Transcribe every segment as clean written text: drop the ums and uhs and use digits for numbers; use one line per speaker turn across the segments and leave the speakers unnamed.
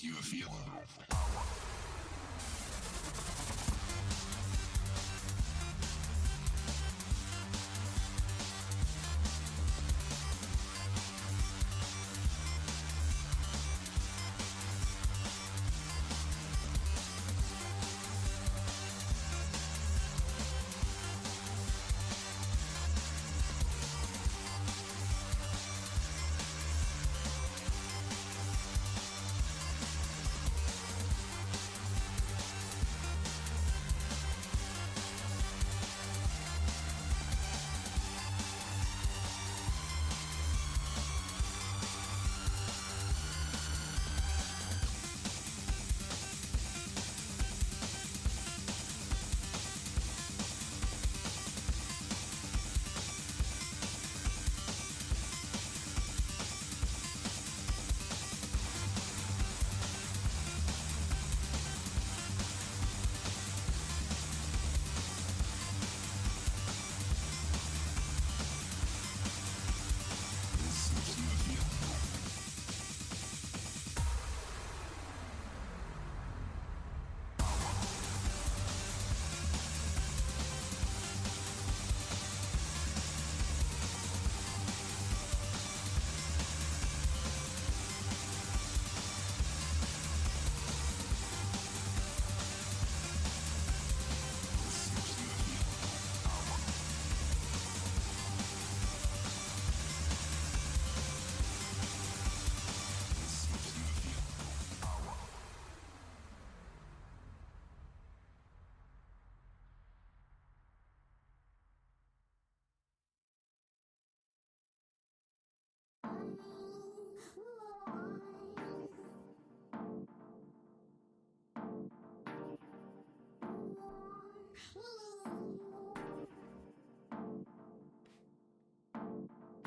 you a feeling of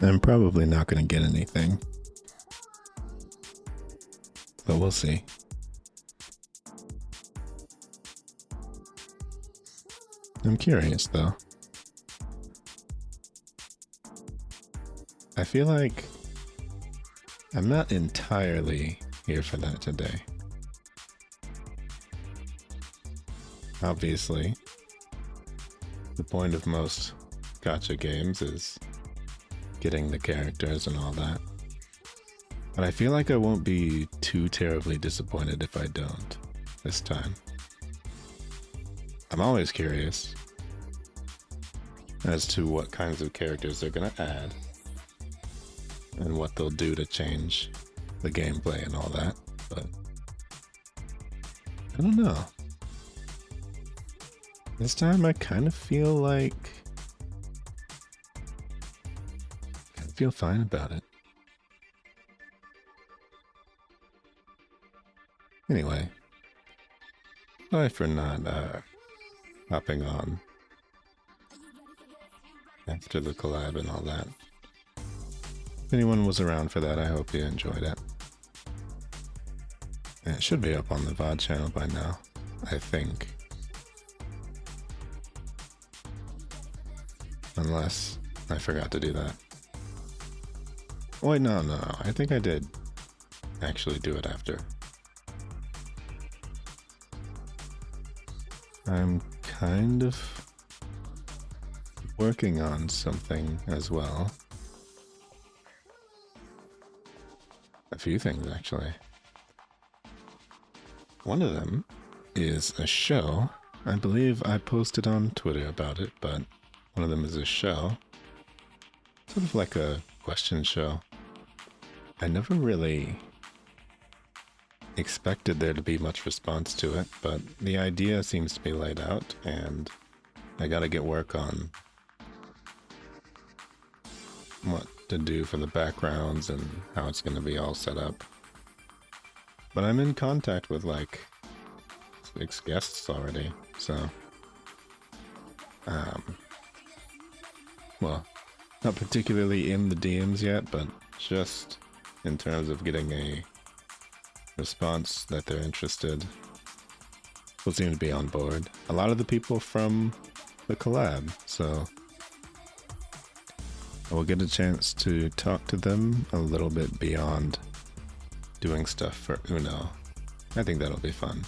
I'm probably not going to get anything, but we'll see. I'm curious though. I feel like I'm not entirely here for that today. Obviously, the point of most gacha games is getting the characters and all that. But I feel like I won't be too terribly disappointed if I don't this time. I'm always curious as to what kinds of characters they're gonna add and what they'll do to change the gameplay and all that, but I don't know. This time I kind of feel like I feel fine about it. Anyway, sorry for not hopping on after the collab and all that. If anyone was around for that, I hope you enjoyed it. And it should be up on the VOD channel by now, I think. Unless I forgot to do that. Wait, no, I think I did actually do it after. I'm kind of working on something as well. A few things, actually. One of them is a show. I believe I posted on Twitter about it, but one of them is a show. Sort of like a question show. I never really expected there to be much response to it, but the idea seems to be laid out, and I gotta get work on what to do for the backgrounds and how it's gonna be all set up. But I'm in contact with like 6 guests already, so well, not particularly in the DMs yet, but just in terms of getting a response that they're interested, will seem to be on board. A lot of the people from the collab, so I will get a chance to talk to them a little bit beyond doing stuff for Uno. I think that'll be fun.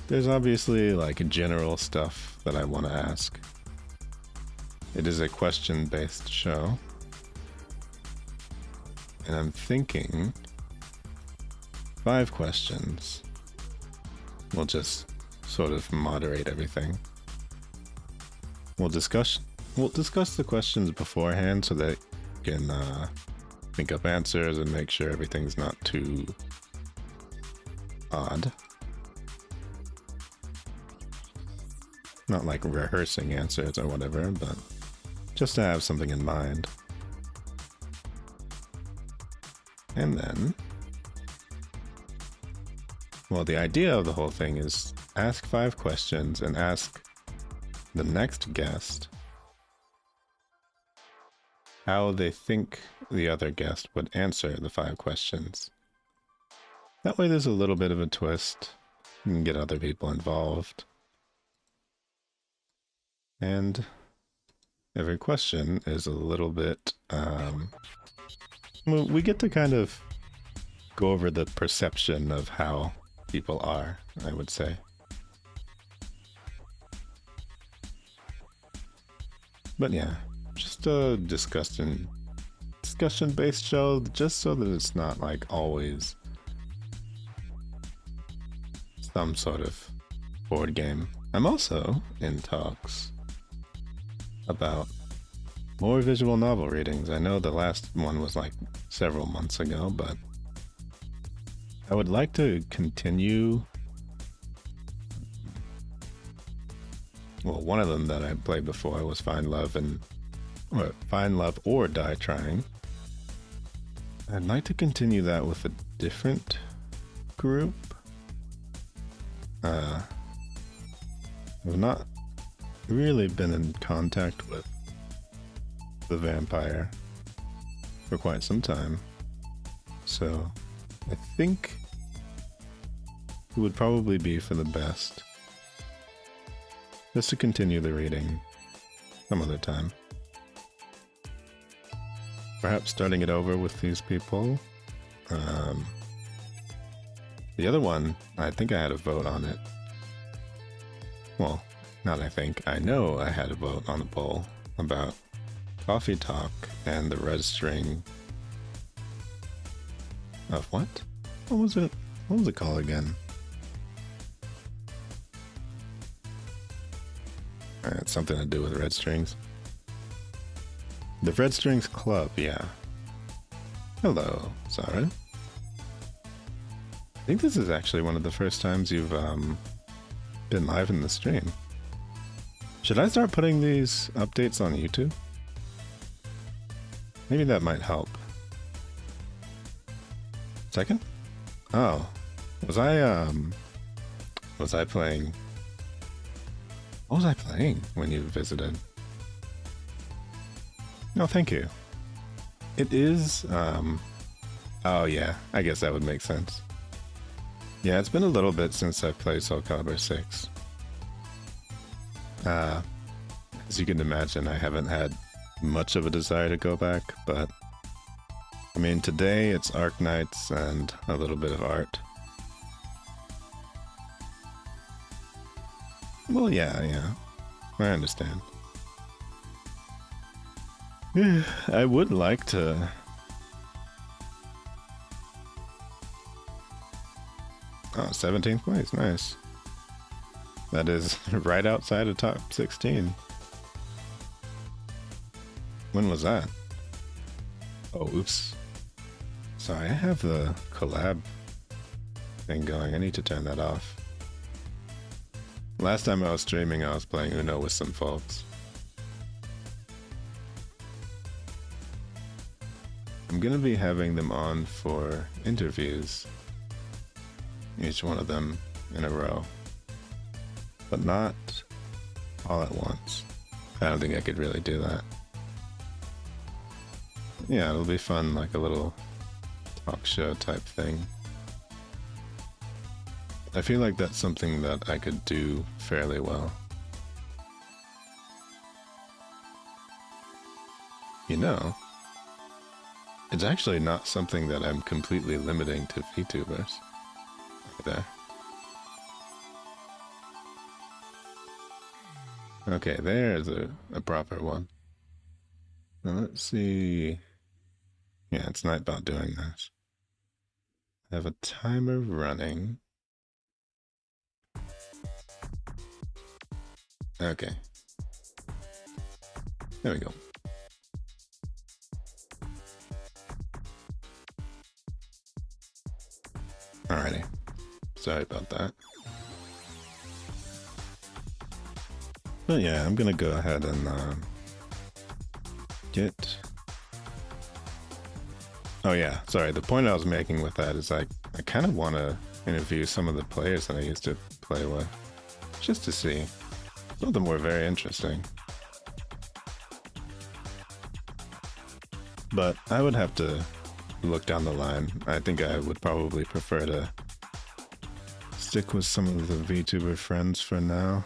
There's obviously like general stuff that I want to ask. It is a question-based show. And I'm thinking 5 questions. We'll just sort of moderate everything. We'll discuss the questions beforehand so that you can think up answers and make sure everything's not too odd. Not like rehearsing answers or whatever, but just to have something in mind. And then, well, the idea of the whole thing is ask 5 questions and ask the next guest how they think the other guest would answer the 5 questions. That way there's a little bit of a twist. You can get other people involved. And every question is a little bit, we get to kind of go over the perception of how people are, I would say. But yeah, just a discussion-based show, just so that it's not like always some sort of board game. I'm also in talks about more visual novel readings. I know the last one was like several months ago, but I would like to continue. Well, one of them that I played before was Find Love or Die Trying. I'd like to continue that with a different group. I've not really been in contact with the vampire for quite some time, so I think it would probably be for the best just to continue the reading some other time. Perhaps starting it over with these people. The other one, I think I had a vote on it. Well, not I think, I know I had a vote on the poll about Coffee Talk and the red string of what? What was it? What was it called again? It's something to do with red strings. The Red Strings Club, yeah. Hello, Sarah. I think this is actually one of the first times you've been live in the stream. Should I start putting these updates on YouTube? Maybe that might help. Second? Oh. Was I playing? What was I playing when you visited? No, thank you. It is, oh yeah, I guess that would make sense. Yeah, it's been a little bit since I've played Soul Calibur 6. As you can imagine, I haven't had much of a desire to go back, but I mean, today it's Arknights and a little bit of art. Well, yeah, I understand. I would like to... Oh, 17th place, nice. That is right outside of top 16. When was that? Oh, oops. Sorry, I have the collab thing going. I need to turn that off. Last time I was streaming, I was playing Uno with some folks. I'm gonna be having them on for interviews. Each one of them in a row. But not all at once. I don't think I could really do that. Yeah, it'll be fun, like a little talk show type thing. I feel like that's something that I could do fairly well. You know, it's actually not something that I'm completely limiting to VTubers. there. Okay, there's a proper one. Now let's see. Yeah, it's not about doing this. I have a timer running. Okay. There we go. Alrighty. Sorry about that. But yeah, I'm gonna go ahead and get... Oh yeah, sorry, the point I was making with that is I kind of want to interview some of the players that I used to play with, just to see. Some of them were very interesting. But I would have to look down the line. I think I would probably prefer to stick with some of the VTuber friends for now.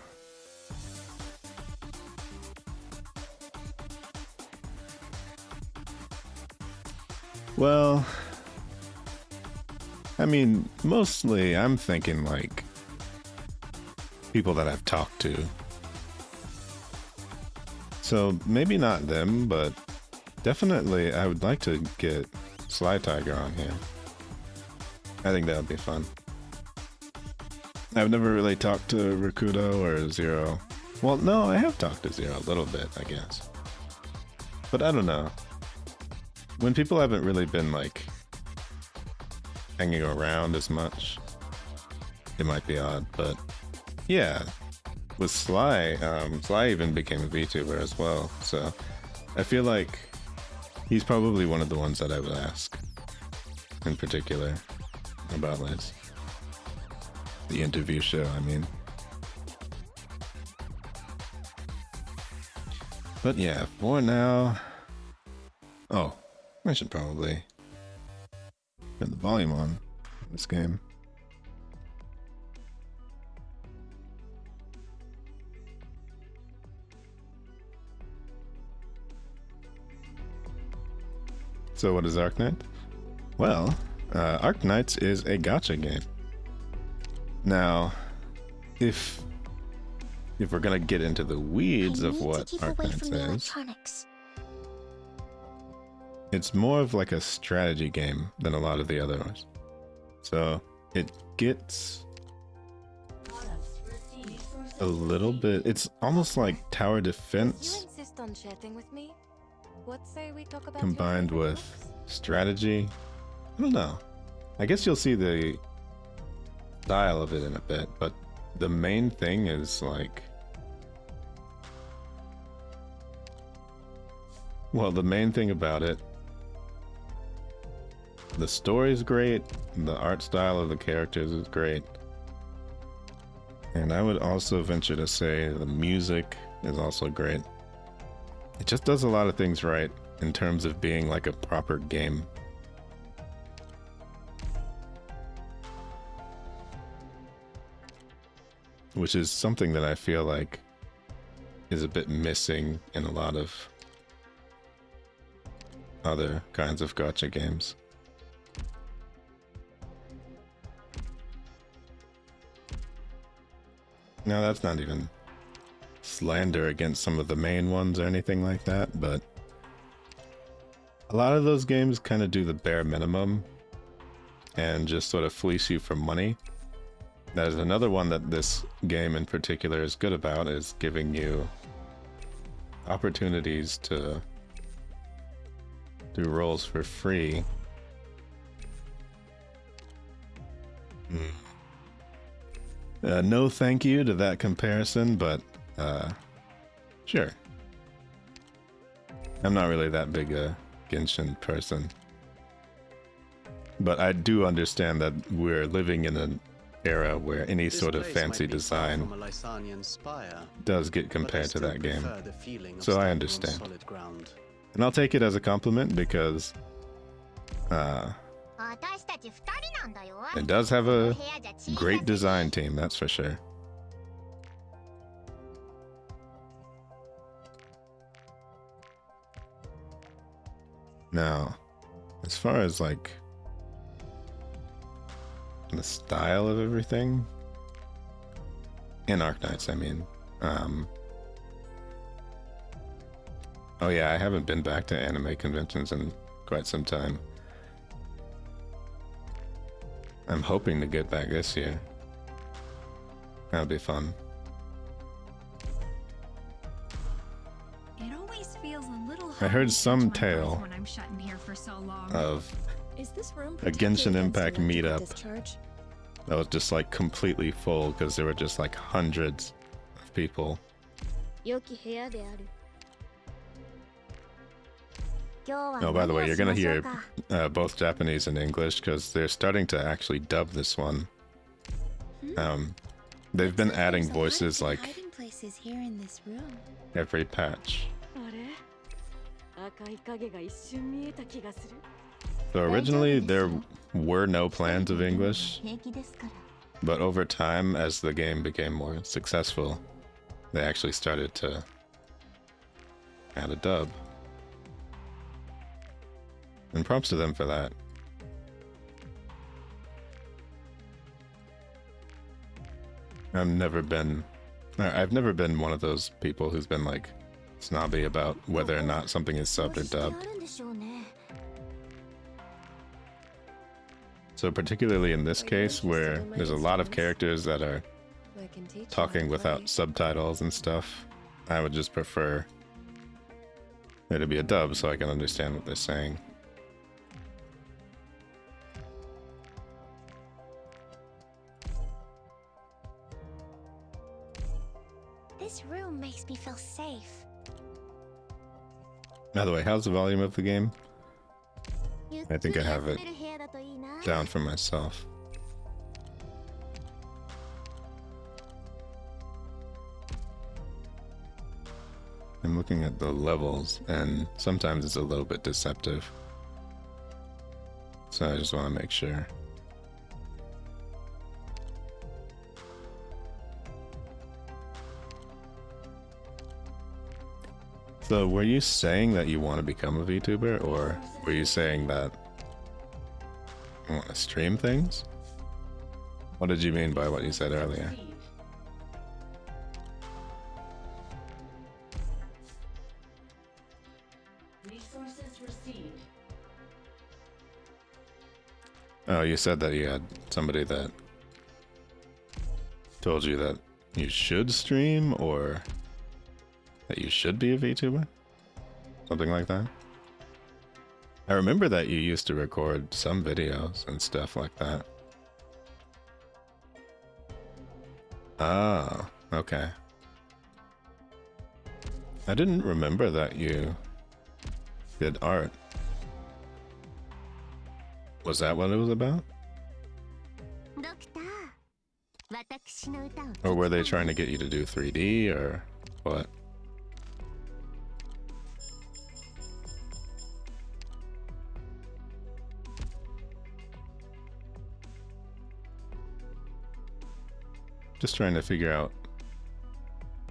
Well, I mean, mostly I'm thinking like people that I've talked to. So maybe not them, but definitely I would like to get Sly Tiger on here. I think that would be fun. I've never really talked to Rakudo or Zero. Well, no, I have talked to Zero a little bit, I guess. But I don't know. When people haven't really been, like, hanging around as much, it might be odd, but yeah. With Sly, Sly even became a VTuber as well, so I feel like he's probably one of the ones that I would ask, in particular, about this. The interview show, I mean. But yeah, for now... Oh, I should probably turn the volume on in this game. So what is Arknights? Well, Arknights is a gacha game. Now, if we're gonna get into the weeds of what Arknights is, it's more of like a strategy game than a lot of the others. So it gets a little bit, it's almost like tower defense combined with strategy. I don't know. I guess you'll see the style of it in a bit, but the main thing is like, well, the main thing about it, the story's great, the art style of the characters is great, and I would also venture to say the music is also great. It just does a lot of things right in terms of being like a proper game. Which is something that I feel like is a bit missing in a lot of other kinds of gacha games. Now that's not even slander against some of the main ones or anything like that, but a lot of those games kind of do the bare minimum and just sort of fleece you for money. That is another one that this game in particular is good about, is giving you opportunities to do roles for free. No thank you to that comparison, but sure. I'm not really that big a Genshin person. But I do understand that we're living in an era where any sort of fancy design does get compared to that game. So I understand. And I'll take it as a compliment because it does have a great design team, that's for sure. Now, as far as like the style of everything. In Arknights, I mean. Oh yeah, I haven't been back to anime conventions in quite some time. I'm hoping to get back this year. That'll be fun.
It always feels a little
I heard some
hard to catch my breath
tale
when I'm shut in here for so long.
of
Is this room
a Genshin Impact meetup
discharge?
that was just like completely full because there were just like hundreds of people. Oh, by the way, you're gonna hear both Japanese and English because they're starting to actually dub this one. They've been adding voices like
places here in this room.
every patch. So originally there were no plans of English, but over time, as the game became more successful, they actually started to add a dub. And props to them for that. I've never been one of those people who's been like snobby about whether or not something is subbed or dubbed. So particularly in this case where there's a lot of characters that are talking without subtitles and stuff, I would just prefer it to be a dub so I can understand what they're saying.
This room makes me feel safe.
By the way, how's the volume of the game? I think I have it down for myself. I'm looking at the levels, and sometimes it's a little bit deceptive. So I just want to make sure. So were you saying that you want to become a VTuber, or were you saying that you want to stream things? What did you mean by what you said earlier?
Resources received.
Oh, you said that you had somebody that told you that you should stream, or that you should be a VTuber? Something like that? I remember that you used to record some videos and stuff like that. Ah, okay. I didn't remember that you did art. Was that what it was about? Or were they trying to get you to do 3D, or what? Just trying to figure out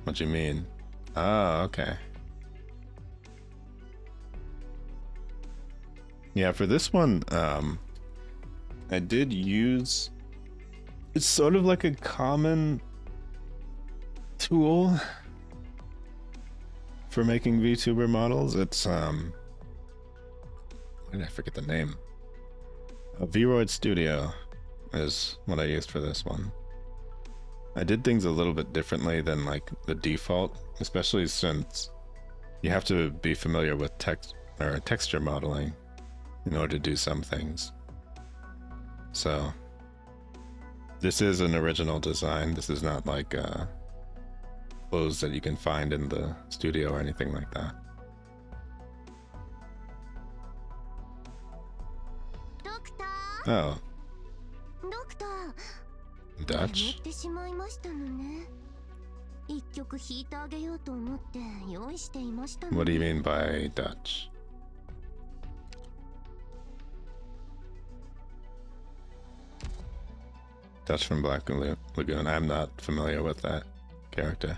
what you mean. Ah, okay. Yeah, for this one, I did use... It's sort of like a common tool for making VTuber models. It's, why did I forget the name? A Vroid Studio is what I used for this one. I did things a little bit differently than like the default, especially since you have to be familiar with text or texture modeling in order to do some things. So this is an original design. This is not like clothes that you can find in the studio or anything like that. Oh. Dutch? What do you mean by Dutch? Dutch from Black Lagoon. I'm not familiar with that character.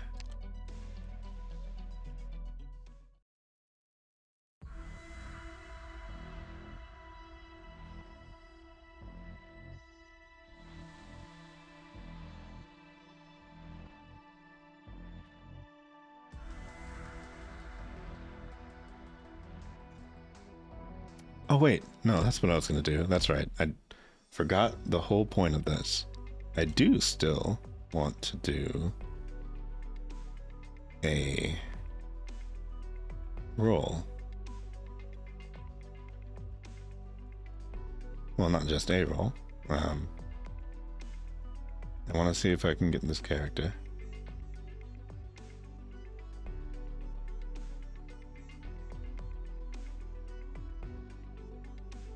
Oh wait, no, that's what I was gonna do. That's right. I forgot the whole point of this. I do still want to do a roll. Well, not just a roll. I want to see if I can get this character.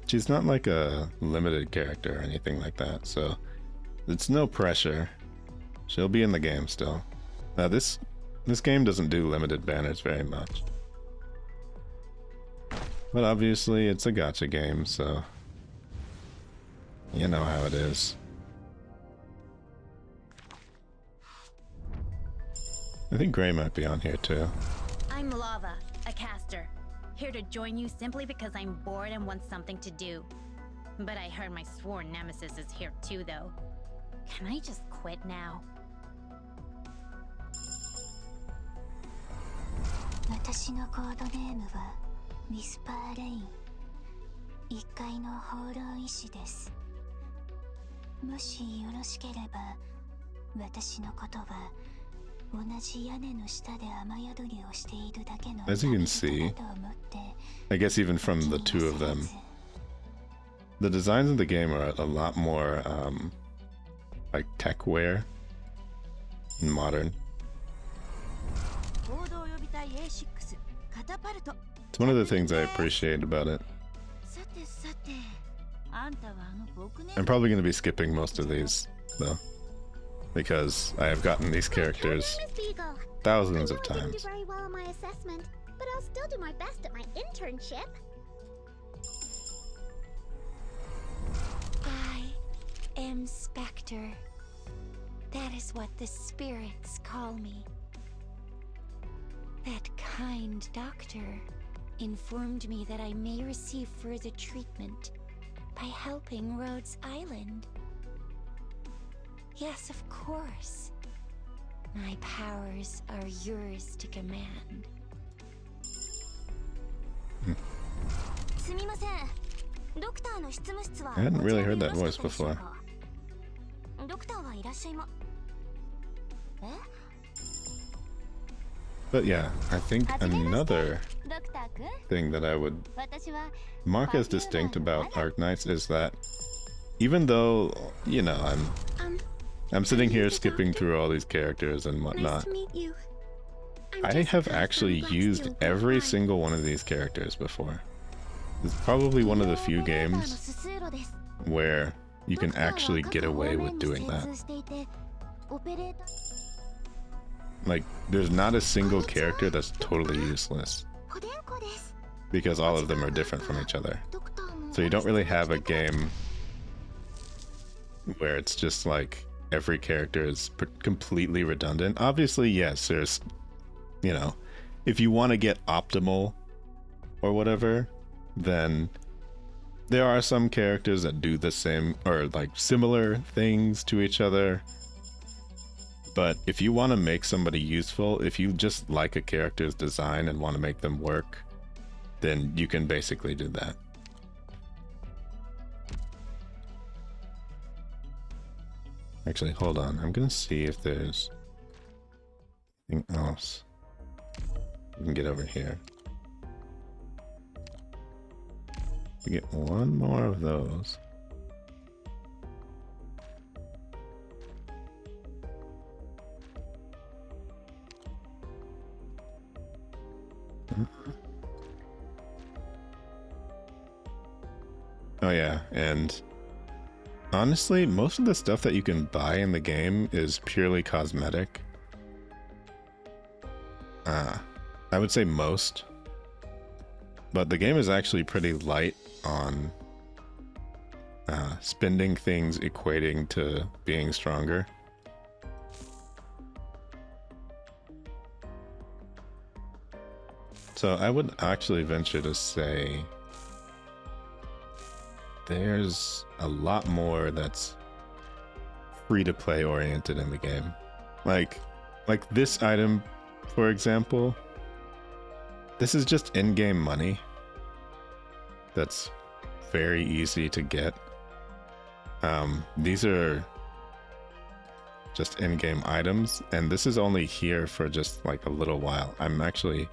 She's not like a limited character or anything like that, so it's no pressure. She'll be in the game still. Now this game doesn't do limited banners very much. But obviously it's a gacha game, so you know how it is. I think Gray might be on here too.
I'm Lava, a caster. Here to join you simply because I'm bored and want something to do. But I heard my sworn nemesis is here too, though. Can I just quit now?
私のコードネームはウィスパーレイン。1階の放浪医師です。もしよろしければ、私のことは同じ屋根の下で雨宿りをしているだけの
As you can see, I guess even from the two of them, the designs of the game are a lot more like techwear and modern. It's one of the things I appreciate about it. I'm probably going to be skipping most of these, though, because I have gotten these characters thousands of times.
I didn't do very well on my assessment, but I'll still do my best at my internship. I am Spectre. That is what the spirits call me. That kind doctor informed me that I may receive further treatment by helping Rhodes Island. Yes, of course. My powers are yours to command.
I hadn't really heard that voice before. But yeah, I think another thing that I would mark as distinct about Arknights is that even though, you know, I'm sitting here skipping through all these characters and whatnot, I have actually used every single one of these characters before. It's probably one of the few games where you can actually get away with doing that. Like, there's not a single character that's totally useless, because all of them are different from each other. So you don't really have a game where it's just like every character is completely redundant. Obviously, yes, there's, you know, if you want to get optimal or whatever, then there are some characters that do the same or like similar things to each other. But if you want to make somebody useful, if you just like a character's design and want to make them work, then you can basically do that. Actually, hold on. I'm gonna see if there's anything else. We can get over here. We get one more of those. Oh yeah, and honestly, most of the stuff that you can buy in the game is purely cosmetic. I would say most. But the game is actually pretty light on spending things equating to being stronger. So I would actually venture to say there's a lot more that's free-to-play oriented in the game. Like this item, for example, this is just in-game money that's very easy to get. These are just in-game items, and this is only here for just like a little while. I'm actually...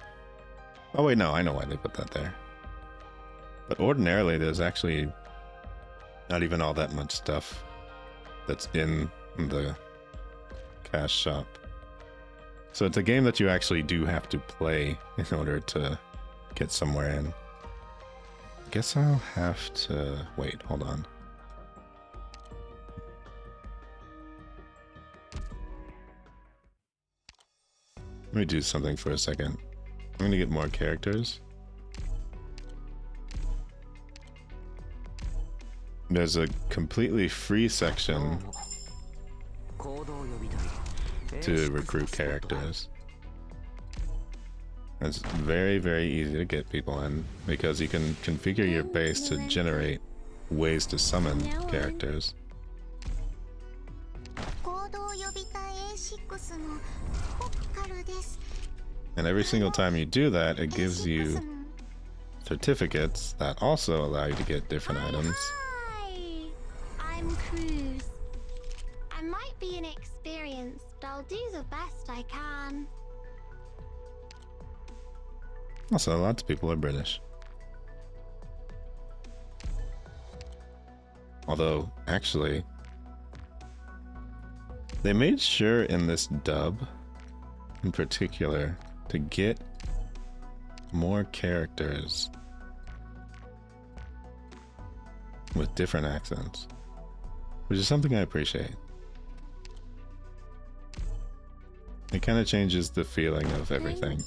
Oh wait, no, I know why they put that there. But ordinarily, there's actually not even all that much stuff that's in the cash shop. So it's a game that you actually do have to play in order to get somewhere in. I guess I'll have to... Wait, hold on. Let me do something for a second. I'm gonna get more characters. There's a completely free section to recruit characters. It's very, very easy to get people in because you can configure your base to generate ways to summon characters. And every single time you do that, it gives you certificates that also allow you to get different items.
Hi, I'm Cruz. I might be inexperienced, but I'll do the best I can.
Also, lots of people are British. Although, actually, they made sure in this dub, in particular, to get more characters with different accents, which is something I appreciate. It kind of changes the feeling of everything.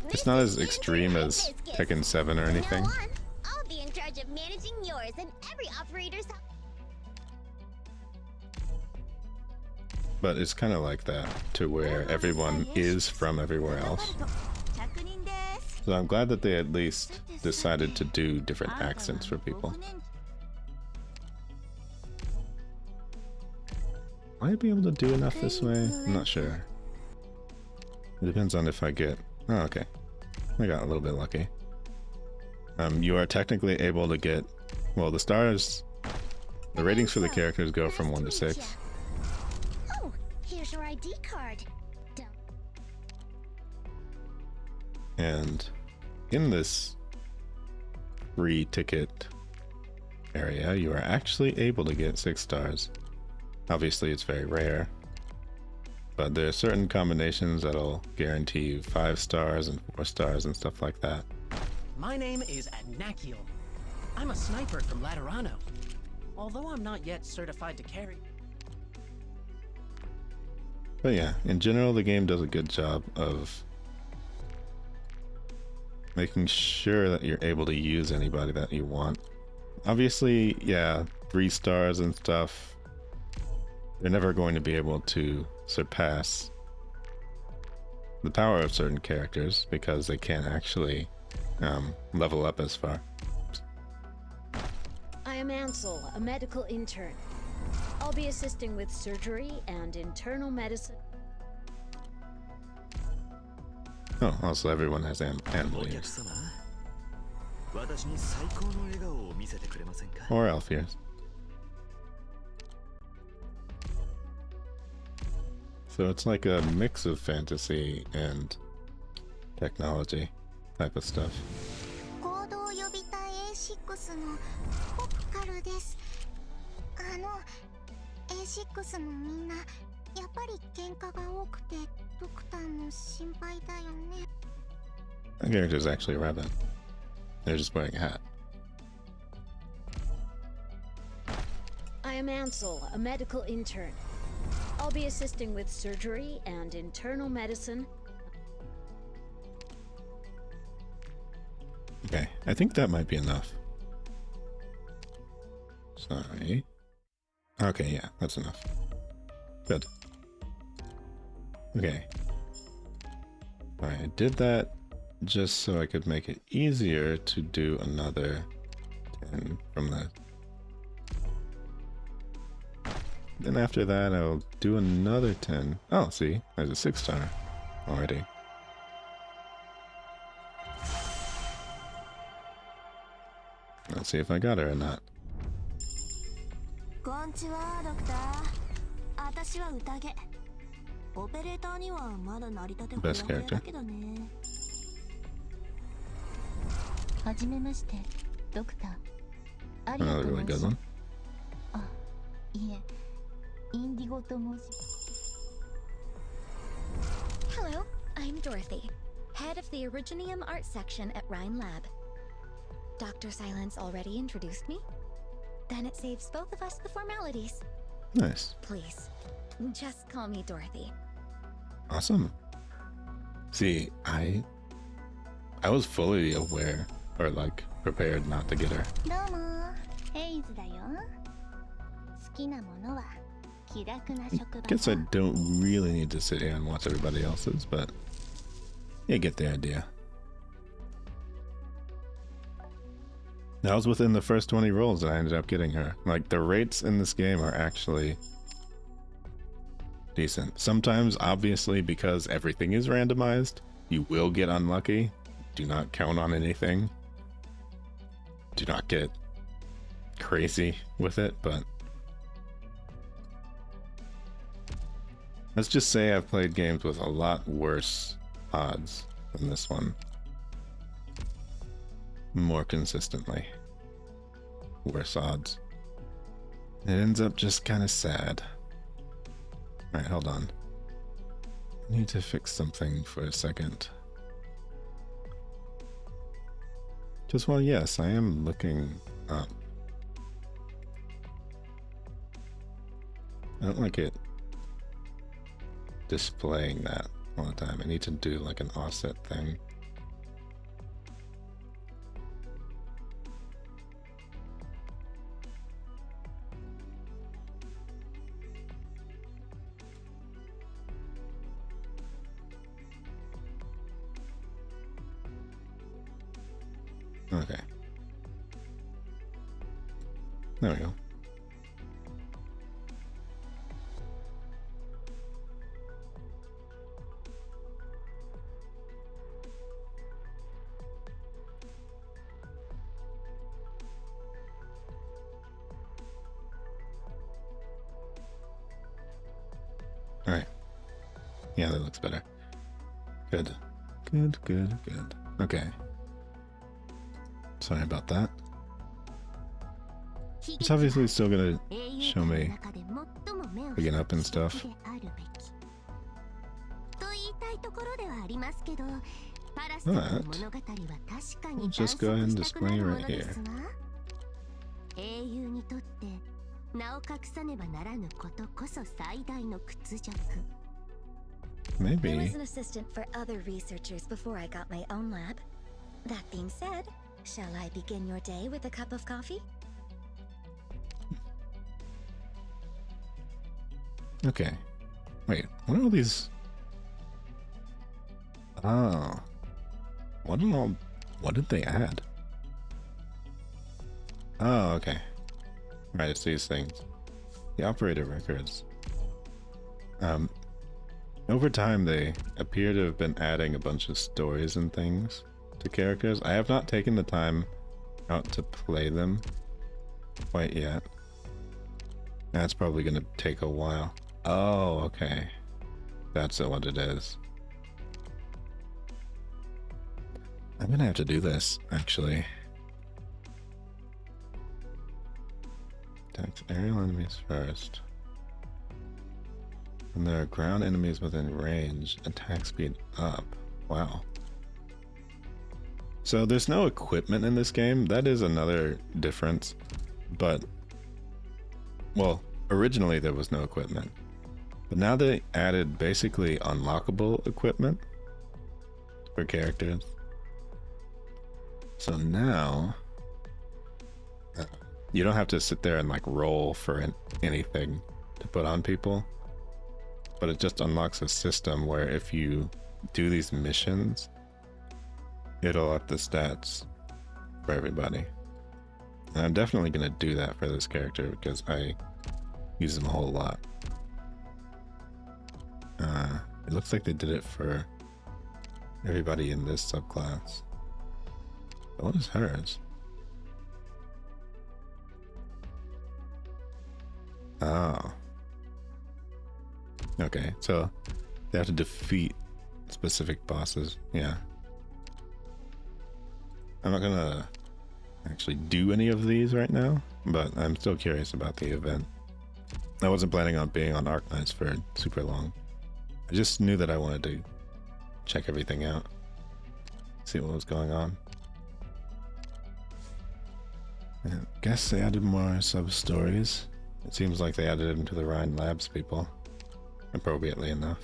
It's not as extreme as Tekken 7 or anything.
I'll be in charge of managing yours and every operator's.
But it's kind of like that, to where everyone is from everywhere else. So I'm glad that they at least decided to do different accents for people. Might I be able to do enough this way? I'm not sure. It depends on if I get... Oh, okay. I got a little bit lucky. You are technically able to get... Well, the stars... The ratings for the characters go from 1 to 6.
Oh, here's your ID card.
And in this free ticket area, you are actually able to get 6 stars. Obviously, it's very rare. But there are certain combinations that'll guarantee you 5 stars and 4 stars and stuff like that.
My name is Adnakiel. I'm a sniper from Laterano. Although I'm not yet certified to carry.
But yeah, in general, the game does a good job of making sure that you're able to use anybody that you want. Obviously, yeah, 3 stars and stuff, they're never going to be able to surpass the power of certain characters because they can't actually level up as far.
I am Ansel, a medical intern. I'll be assisting with surgery and internal medicine.
Oh, also everyone has animal ears. Or elf ears. So it's like a mix of fantasy and technology type of stuff. The character is actually a rabbit. They're just wearing a hat.
I am Ansel, a medical intern. I'll be assisting with surgery and internal medicine.
Okay, I think that might be enough. Sorry. Okay, yeah, that's enough. Good. Okay. Alright, I did that just so I could make it easier to do another 10 from that. Then after that, I'll do another 10. Oh, see, there's a 6-star already. see if I got her or not.
こんちは、ドクター。私は宴。オペレーターにはまだ成り立てほやほやだけどね。はじめまして、ドクター。ありがと
Another
う
really
ご
good
ざい
one.
ます。あ、いえ、インディゴと申し。
Hello, I'm Dorothy, head of the Originium Art Section at Rhine Lab. Dr. Silence already introduced me? Then it saves both of us the formalities.
Nice.
Please, just call me Dorothy.
Awesome. See, I was fully aware, or like prepared not to get her.
どうも、ヘイズだよ。好きなものは気楽な職場。
Guess I don't really need to sit here and watch everybody else's, but you get the idea. That was within the first 20 rolls that I ended up getting her. Like, the rates in this game are actually decent. Sometimes, obviously, because everything is randomized, you will get unlucky. Do not count on anything. Do not get crazy with it, but let's just say I've played games with a lot worse odds than this one. More consistently. Worse odds. It ends up just kind of sad. Alright, hold on. I need to fix something for a second. Just well, yes, I am looking up. I don't like it displaying that all the time. I need to do like an offset thing. Okay. There we go. All right. Yeah, that looks better. Good. Good, good, good. Okay. Sorry about that. It's obviously still gonna show me picking up and stuff. But we'll just go ahead and display right here.
I was
Maybe.
an assistant for other researchers before I got my own lab. That being said, shall I begin your day with a cup of coffee?
Okay. Wait, what are all these? Oh. What did they add? Oh, okay. Right, it's these things. The operator records. Over time they appear to have been adding a bunch of stories and things to characters. I have not taken the time out to play them quite yet. That's probably gonna take a while. Oh, okay. That's what it is. I'm gonna have to do this, actually. Attacks aerial enemies first. When there are ground enemies within range, attack speed up. Wow. So there's no equipment in this game. That is another difference. But, well, originally there was no equipment. But now they added basically unlockable equipment for characters. So now you don't have to sit there and like roll for anything to put on people. But it just unlocks a system where if you do these missions, it'll up the stats for everybody. And I'm definitely going to do that for this character because I use them a whole lot. It looks like they did it for everybody in this subclass. But what is hers? Oh. Okay, so they have to defeat specific bosses. Yeah. I'm not gonna actually do any of these right now, but I'm still curious about the event. I wasn't planning on being on Arknights for super long. I just knew that I wanted to check everything out, see what was going on. I guess they added more sub-stories. It seems like they added them to the Rhine Labs people, appropriately enough.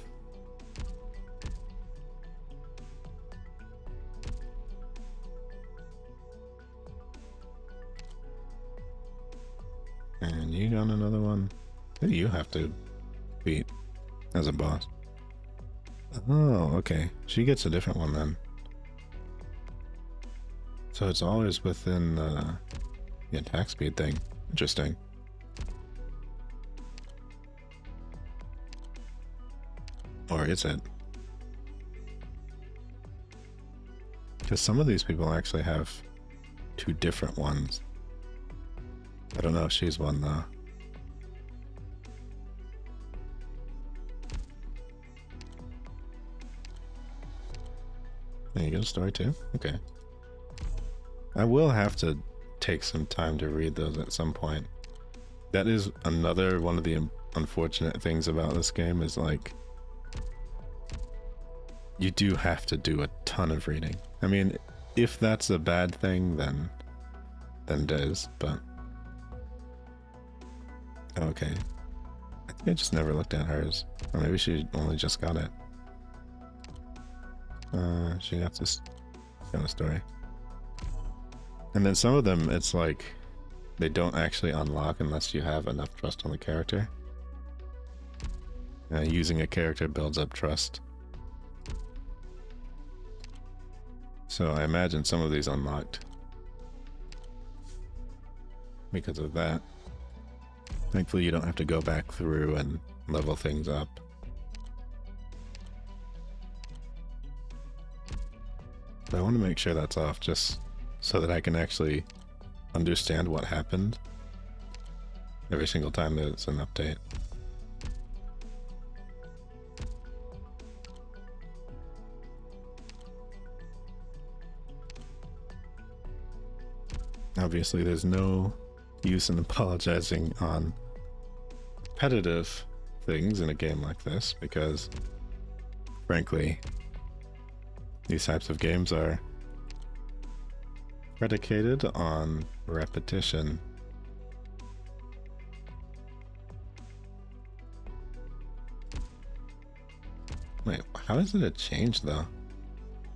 And you got another one? Who do you have to beat as a boss? Oh, okay. She gets a different one then. So it's always within the attack speed thing. Interesting. Or is it? Because some of these people actually have two different ones. I don't know if she's one though. There you go, story 2. Okay. I will have to take some time to read those at some point. That is another one of the unfortunate things about this game is like you do have to do a ton of reading. I mean, if that's a bad thing, then it is, but okay. I think I just never looked at hers. Or maybe she only just got it. She got this kind of story. And then some of them, it's like they don't actually unlock unless you have enough trust on the character. Using a character builds up trust. So I imagine some of these unlocked because of that. Thankfully you don't have to go back through and level things up. But I want to make sure that's off just so that I can actually understand what happened every single time there's an update. Obviously, there's no use in apologizing on repetitive things in a game like this because, frankly, these types of games are predicated on repetition. Wait, how is it a change though?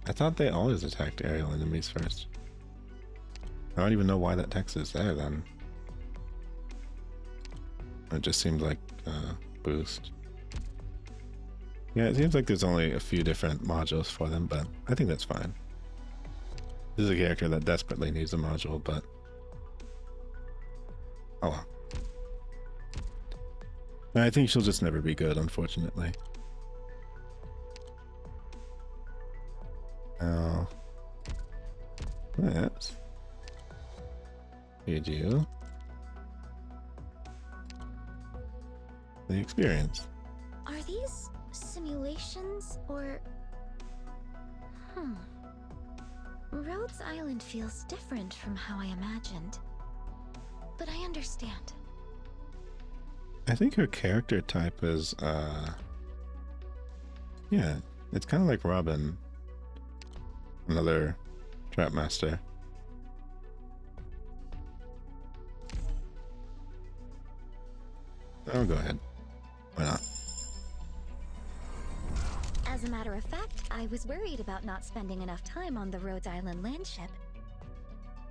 I thought they always attacked aerial enemies first. I don't even know why that text is there then. It just seemed like a boost. Yeah, it seems like there's only a few different modules for them, but I think that's fine. This is a character that desperately needs a module, but oh well. I think she'll just never be good, unfortunately. Oh. Let's feed you the experience.
Are these simulations or... Rhodes Island feels different from how I imagined. But I understand.
I think her character type is, yeah, it's kind of like Robin. Another trap master. Oh, go ahead. Why not?
As a matter of fact, I was worried about not spending enough time on the Rhodes Island landship.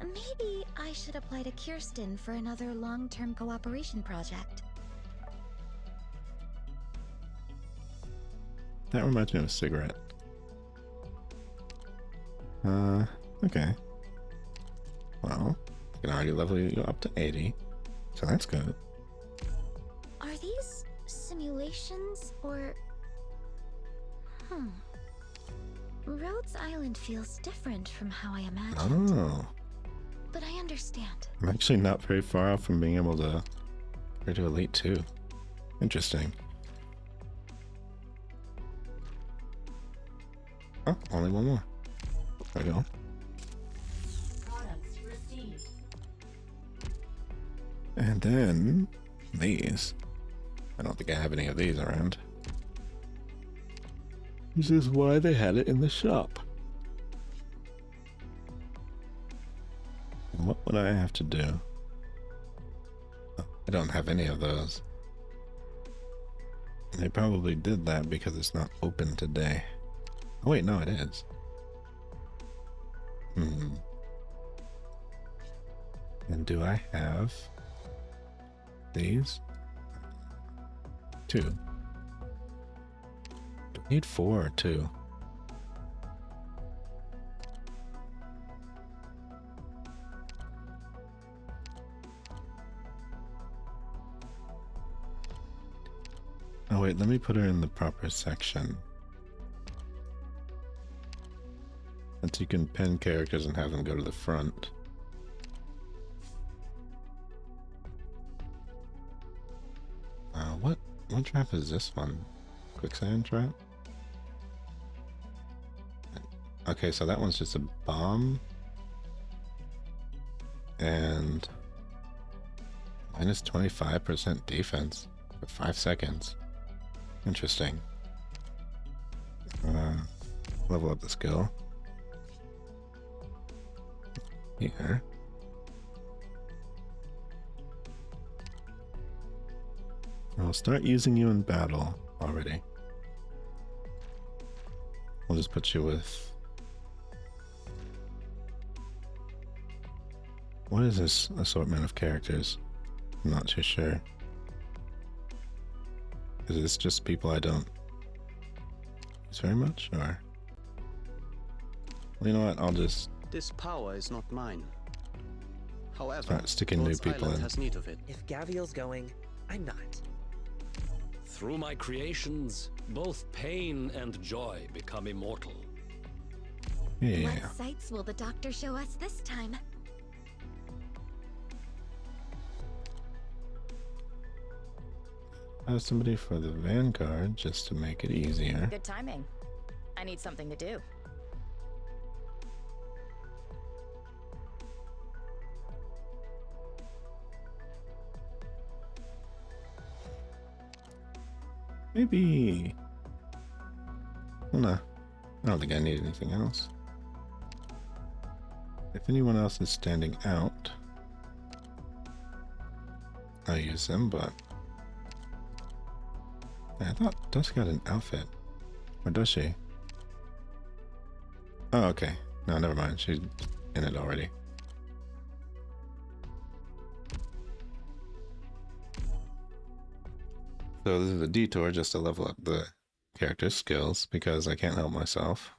Maybe I should apply to Kirsten for another long-term cooperation project.
That reminds me of a cigarette. Okay. Well, I can already level you up to 80, so that's good.
Are these simulations or... Rhodes Island feels different from how I imagined.
Oh.
But I understand.
I'm actually not very far off from being able to We're to Elite 2. Interesting. Oh, only one more. There we go.
Products received.
And then these. I don't think I have any of these around. This is why they had it in the shop. And what would I have to do? Oh, I don't have any of those. They probably did that because it's not open today. Oh wait, no, it is. And do I have these? 2. Do I need 4 or 2? Oh wait, let me put her in the proper section. And so you can pin characters and have them go to the front. What trap is this one? Quicksand trap? Okay, so that one's just a bomb. And minus 25% defense for 5 seconds. Interesting. Level up the skill. Here. I'll start using you in battle already. We'll just put you with... What is this assortment of characters? I'm not too sure. Is this just people I don't use very much, or... Well, you know what, I'll just...
This power is not mine. However,
start sticking new people in.
has need of it.
If Gaviel's going, I'm not.
Through my creations, both pain and joy become immortal.
Yeah.
What sights will the doctor show us this time?
I have somebody for the Vanguard just to make it easier.
Good timing. I need something to do.
Maybe... Well, no. I don't think I need anything else. If anyone else is standing out, I'll use them, but... I thought Dusk got an outfit. Or does she? Oh, okay. No, never mind. She's in it already. So this is a detour just to level up the character's skills, because I can't help myself.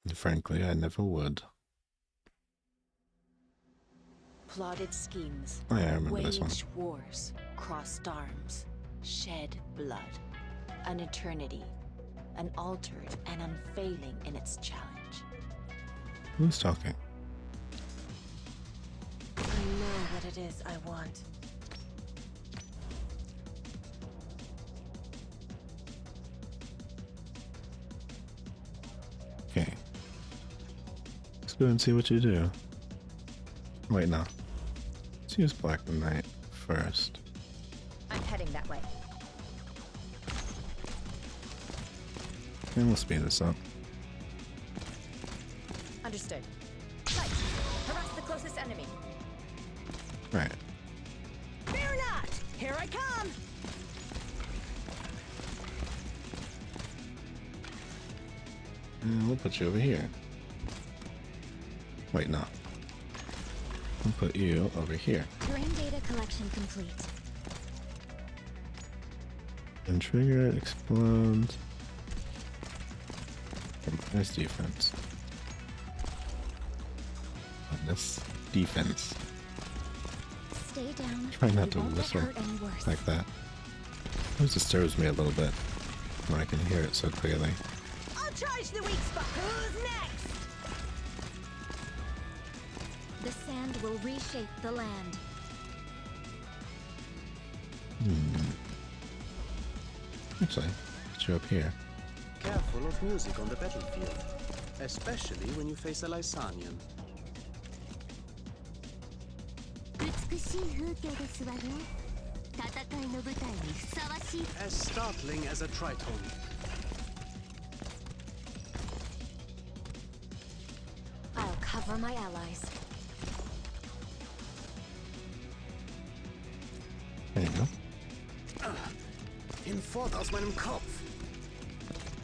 And frankly, I never would.
Plotted schemes,
Oh yeah, I remember this one.
waged wars, crossed arms, shed blood. An eternity, unaltered and unfailing in its challenge.
Who's talking?
I know what it is I want.
Okay. Let's go and see what you do. Wait, no. Let's use Black Knight first.
I'm heading that way.
And we'll speed this up.
Understood. Right. Harass the closest enemy.
Right.
Fear not! Here I come!
And we'll put you over here. Wait, no. We'll put you over here.
Terrain data collection complete.
And trigger, explode. Nice defense. Nice defense.
Stay down.
Try not to
You won't get
whistle
hurt any worse.
like that. It disturbs me a little bit when I can hear it so clearly.
I'll charge the weak spot. Who's next?
The sand will reshape the land.
Actually, put you up here.
Careful of music on the battlefield, especially when you face a Lysanian.
美しい風景ですわね。戦いの舞台にふさわしい。
As startling as a tritone.
I'll cover my allies.
There you go.
Hinfort aus meinem Kopf.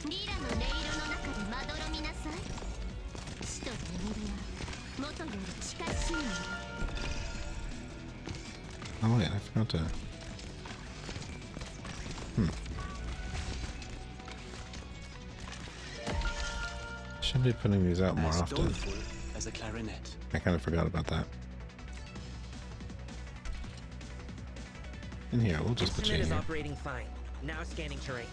リラの音色の中でまどろみなさい。死と眠りは元より近しいの。
Oh wait, I forgot to... Should be putting these out more
As
often.
doleful as a clarinet.
I kind of forgot about that. In here, we'll just put you
Instrument is
here.
operating fine. Now scanning terrain.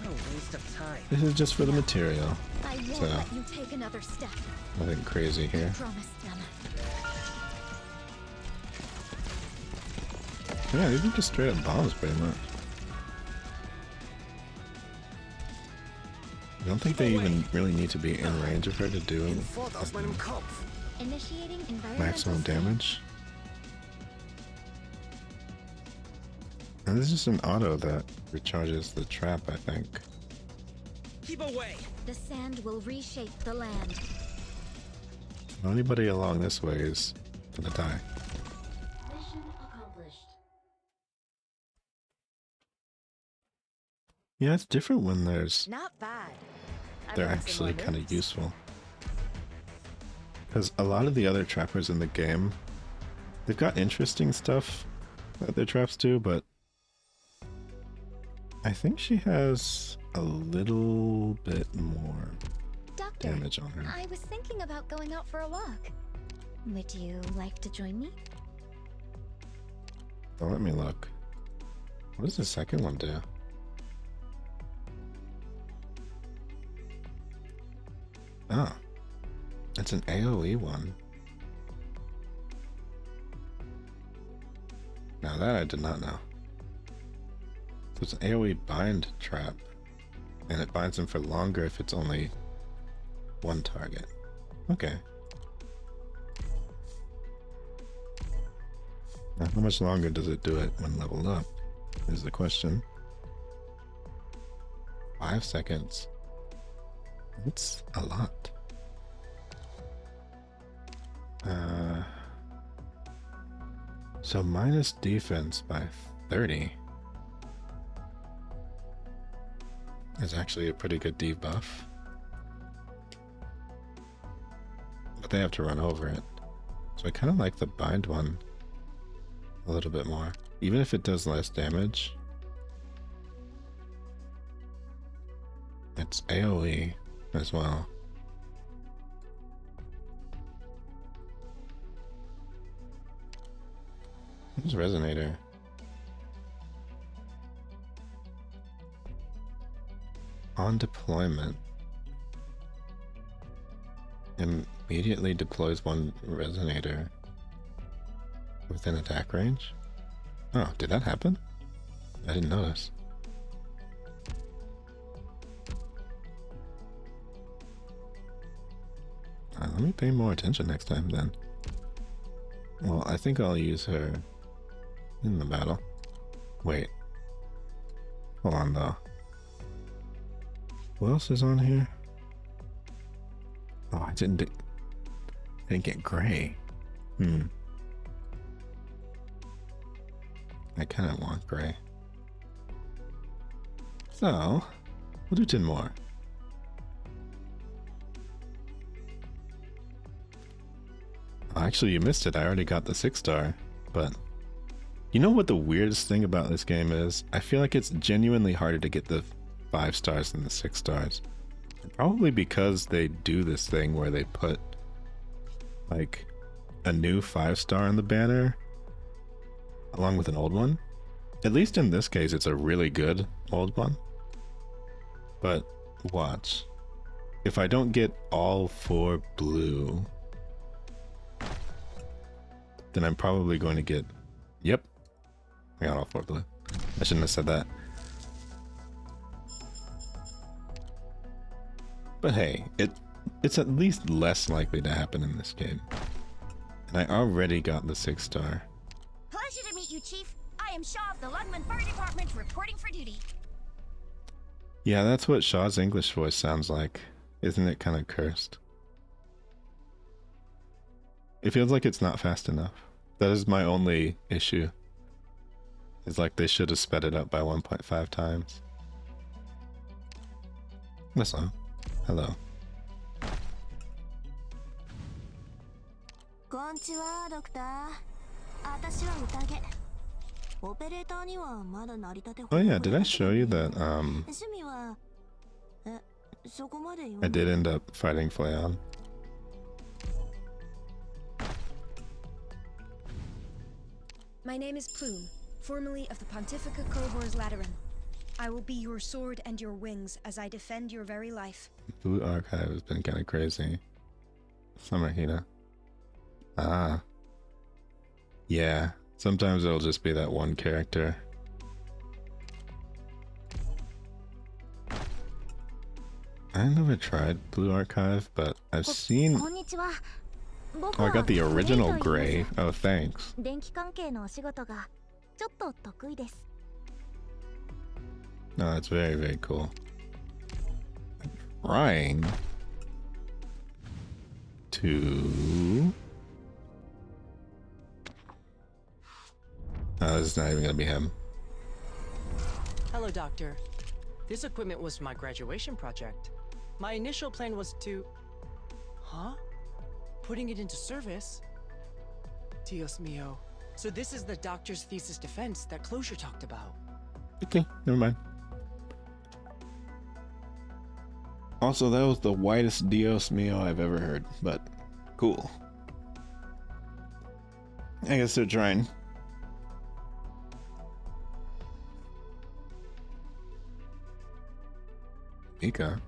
What a waste of time.
This is just for the material.
I won't
So,
let you take another step.
nothing crazy here.
Promise them.
Yeah, these are just straight up bombs pretty much. I don't think they even really need to be in range of her to do
Hinfort aus meinem Kopf.
Initiating environmental
maximum
scan.
damage. And this is just an auto that recharges the trap, I think.
Keep away.
The sand will reshape the land.
Anybody along this way is gonna die.
Mission accomplished.
Yeah, it's different when there's
Not bad.
they're actually kind of useful. Because a lot of the other trappers in the game, they've got interesting stuff that their traps do, but I think she has a little bit more
Doctor,
damage on her.
I was thinking about going out for a walk. Would you like to join me?
Don't let me look. What does the second one do? Oh, it's an AoE one. Now that I did not know. So it's an AoE bind trap, and it binds them for longer if it's only one target. Okay. Now, how much longer does it do it when leveled up, is the question. 5 seconds. It's a lot. So minus defense by 30 is actually a pretty good debuff. But they have to run over it. So I kind of like the bind one a little bit more. Even if it does less damage, it's AoE as well. Who's Resonator? On deployment, immediately deploys one Resonator within attack range. Oh, did that happen? I didn't notice. Let me pay more attention next time then. Well, I think I'll use her in the battle. Wait. Hold on though. Who else is on here? Oh, I didn't get Gray. I kind of want Gray. So, we'll do 10 more. Oh, actually, you missed it. I already got the 6-star, but you know what the weirdest thing about this game is? I feel like it's genuinely harder to get the 5 stars than the 6 stars. Probably because they do this thing where they put like a new 5-star on the banner along with an old one. At least in this case, it's a really good old one. But watch. If I don't get all 4 blue, then I'm probably going to get... Yep. I got all 4 blue. I shouldn't have said that. But hey, it's at least less likely to happen in this game. And I already got the 6-star.
Pleasure to meet you, Chief. I am Shaw of the Lungman Fire Department reporting for duty.
Yeah, that's what Shaw's English voice sounds like. Isn't it kind of cursed? It feels like it's not fast enough. That is my only issue. It's like they should have sped it up by 1.5 times. Listen. Hello.
Konnichiwa, Doctor. 私は宴。オペレーターにはまだ成り立て。
Oh yeah, did I show you that
趣味はそこまで言う。
I did end up fighting Flayon?
My name is Plume, formerly of the Pontifica Cohors Lateran. I will be your sword and your wings as I defend your very life.
Blue Archive has been kind of crazy. Summer Hina. Ah. Yeah, sometimes it'll just be that one character. I never tried Blue Archive, but I've seen... Oh, I got the original Gray. Oh, thanks.
電気関係のお仕事がちょっと得意です。
No, that's very, very cool. Rhine to... Oh, this is not even gonna be him.
Hello, Doctor. This equipment was my graduation project. My initial plan was to... Huh? Putting it into service? Dios mio. So this is the doctor's thesis defense that Closure talked about.
Okay, never mind. Also, that was the whitest Dios mio I've ever heard, but cool. I guess they're trying. Mika.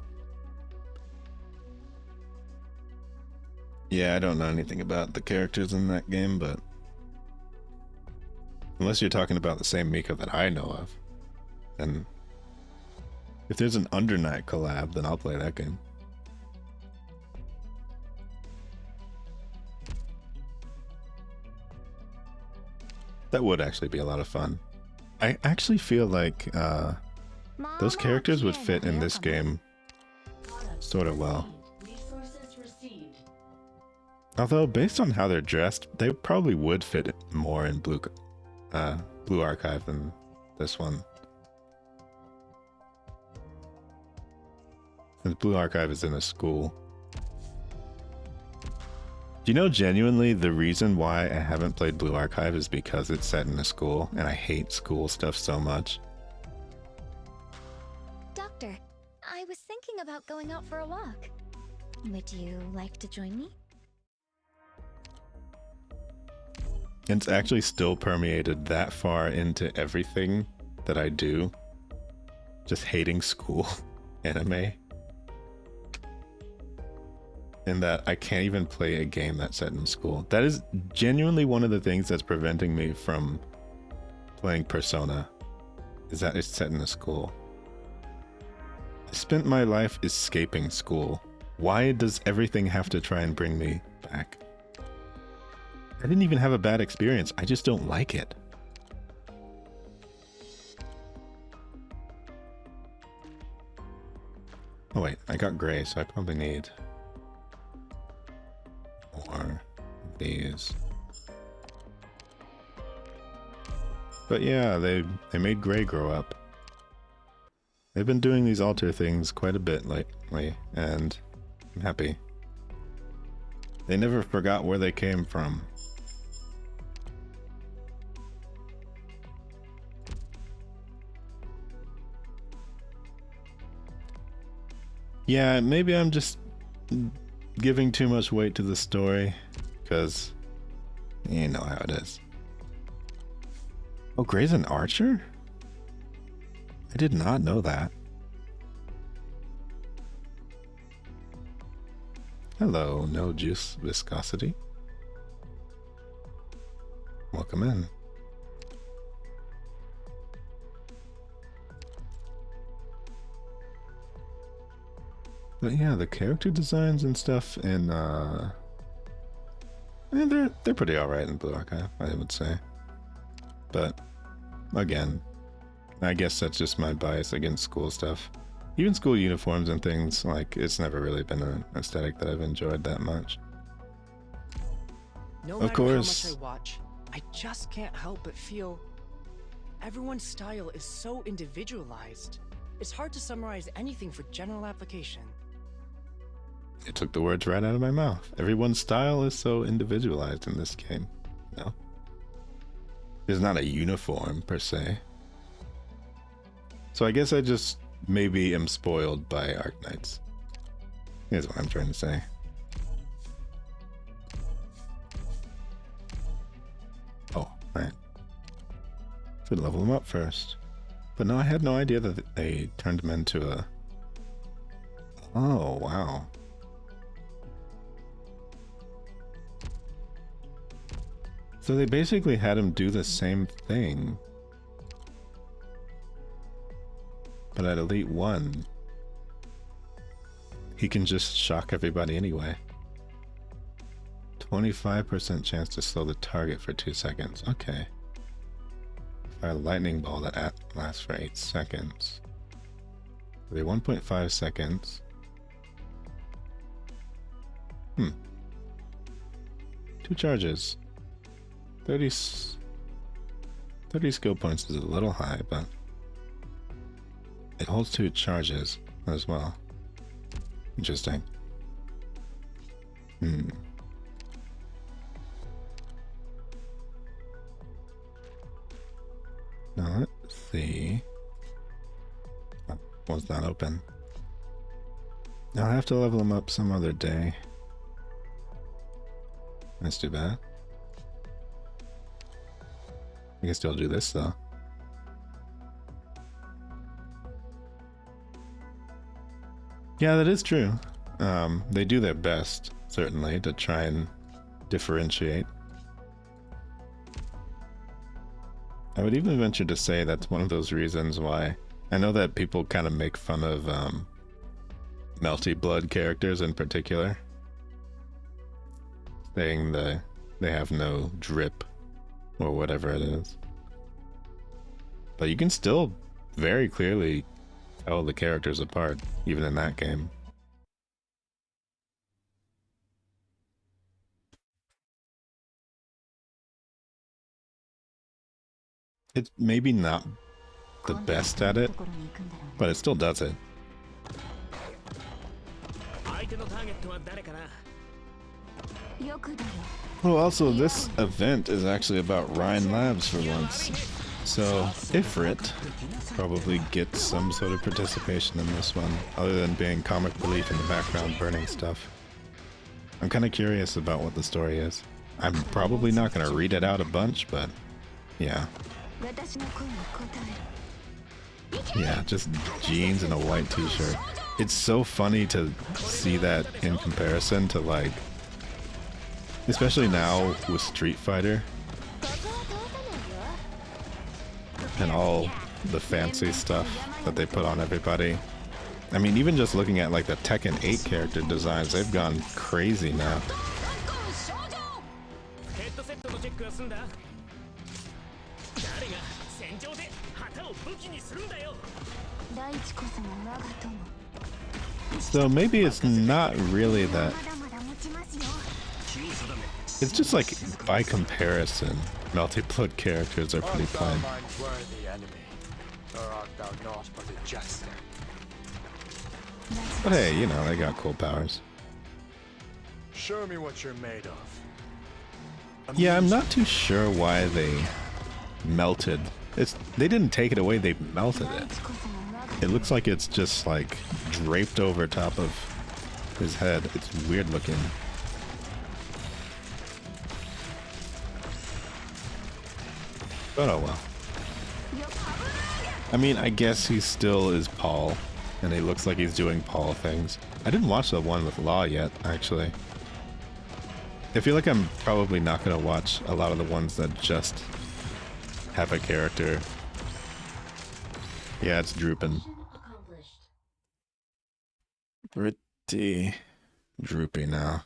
Yeah, I don't know anything about the characters in that game, but unless you're talking about the same Mika that I know of, then if there's an Undernight collab, then I'll play that game. That would actually be a lot of fun. I actually feel like those characters would fit in this game sort of well. Although, based on how they're dressed, they probably would fit more in Blue Archive than this one. Since Blue Archive is in a school. Do you know genuinely the reason why I haven't played Blue Archive is because it's set in a school, and I hate school stuff so much.
Doctor, I was thinking about going out for a walk. Would you like to join me?
It's actually still permeated that far into everything that I do. Just hating school anime. And that I can't even play a game that's set in school. That is genuinely one of the things that's preventing me from playing Persona. Is that it's set in a school. I spent my life escaping school. Why does everything have to try and bring me back? I didn't even have a bad experience. I just don't like it. Oh wait, I got gray, so I probably need more of these. But yeah, they made gray grow up. They've been doing these altar things quite a bit lately, and I'm happy. They never forgot where they came from. Yeah, maybe I'm just giving too much weight to the story, because you know how it is. Oh, Gray's an archer? I did not know that. Hello, no juice viscosity. Welcome in. But yeah, the character designs and stuff in they're pretty alright in Blue Archive, I would say. But again, I guess that's just my bias against school stuff. Even school uniforms and things, like, it's never really been an aesthetic that I've enjoyed that much.
No
Of
matter
course.
how much I watch, I just can't help but feel everyone's style is so individualized. It's hard to summarize anything for general application.
It took the words right out of my mouth. Everyone's style is so individualized in this game. No. There's not a uniform, per se. So I guess I just maybe am spoiled by Arknights. Here's what I'm trying to say. Oh, right. Should level them up first. But no, I had no idea that they turned him into a... Oh, wow. So they basically had him do the same thing. But at Elite 1, he can just shock everybody anyway. 25% chance to slow the target for 2 seconds. Okay. Fire a lightning ball that lasts for 8 seconds. It'll be 1.5 seconds. 2 charges. 30 skill points is a little high, but it holds 2 charges as well. Interesting. Now let's see. Oh, one's not open. I'll have to level him up some other day. That's too bad. I can still do this though. Yeah, that is true. They do their best, certainly, to try and differentiate. I would even venture to say that's one of those reasons why I know that people kind of make fun of melty blood characters in particular, saying they have no drip or whatever it is. But you can still very clearly tell the characters apart, even in that game. It's maybe not the best at it, but it still does it. Well, also, this event is actually about Rhine Labs for once, so Ifrit probably gets some sort of participation in this one, other than being comic relief in the background burning stuff. I'm kind of curious about what the story is. I'm probably not going to read it out a bunch, but yeah. Yeah, just jeans and a white t-shirt. It's so funny to see that in comparison to, like, especially now with Street Fighter and all the fancy stuff that they put on everybody. I mean, even just looking at like the Tekken 8 character designs, they've gone crazy now. So maybe it's not really that. It's just like, by comparison, multi-blood characters are pretty plain. But hey, you know, they got cool powers.
Show me what you're made of.
Yeah, I'm not too sure why they melted. They didn't take it away, they melted it. It looks like it's just like draped over top of his head. It's weird looking. But oh well. I mean, I guess he still is Paul, and he looks like he's doing Paul things. I didn't watch the one with Law yet, actually. I feel like I'm probably not going to watch a lot of the ones that just have a character. Yeah, it's drooping. Pretty droopy now.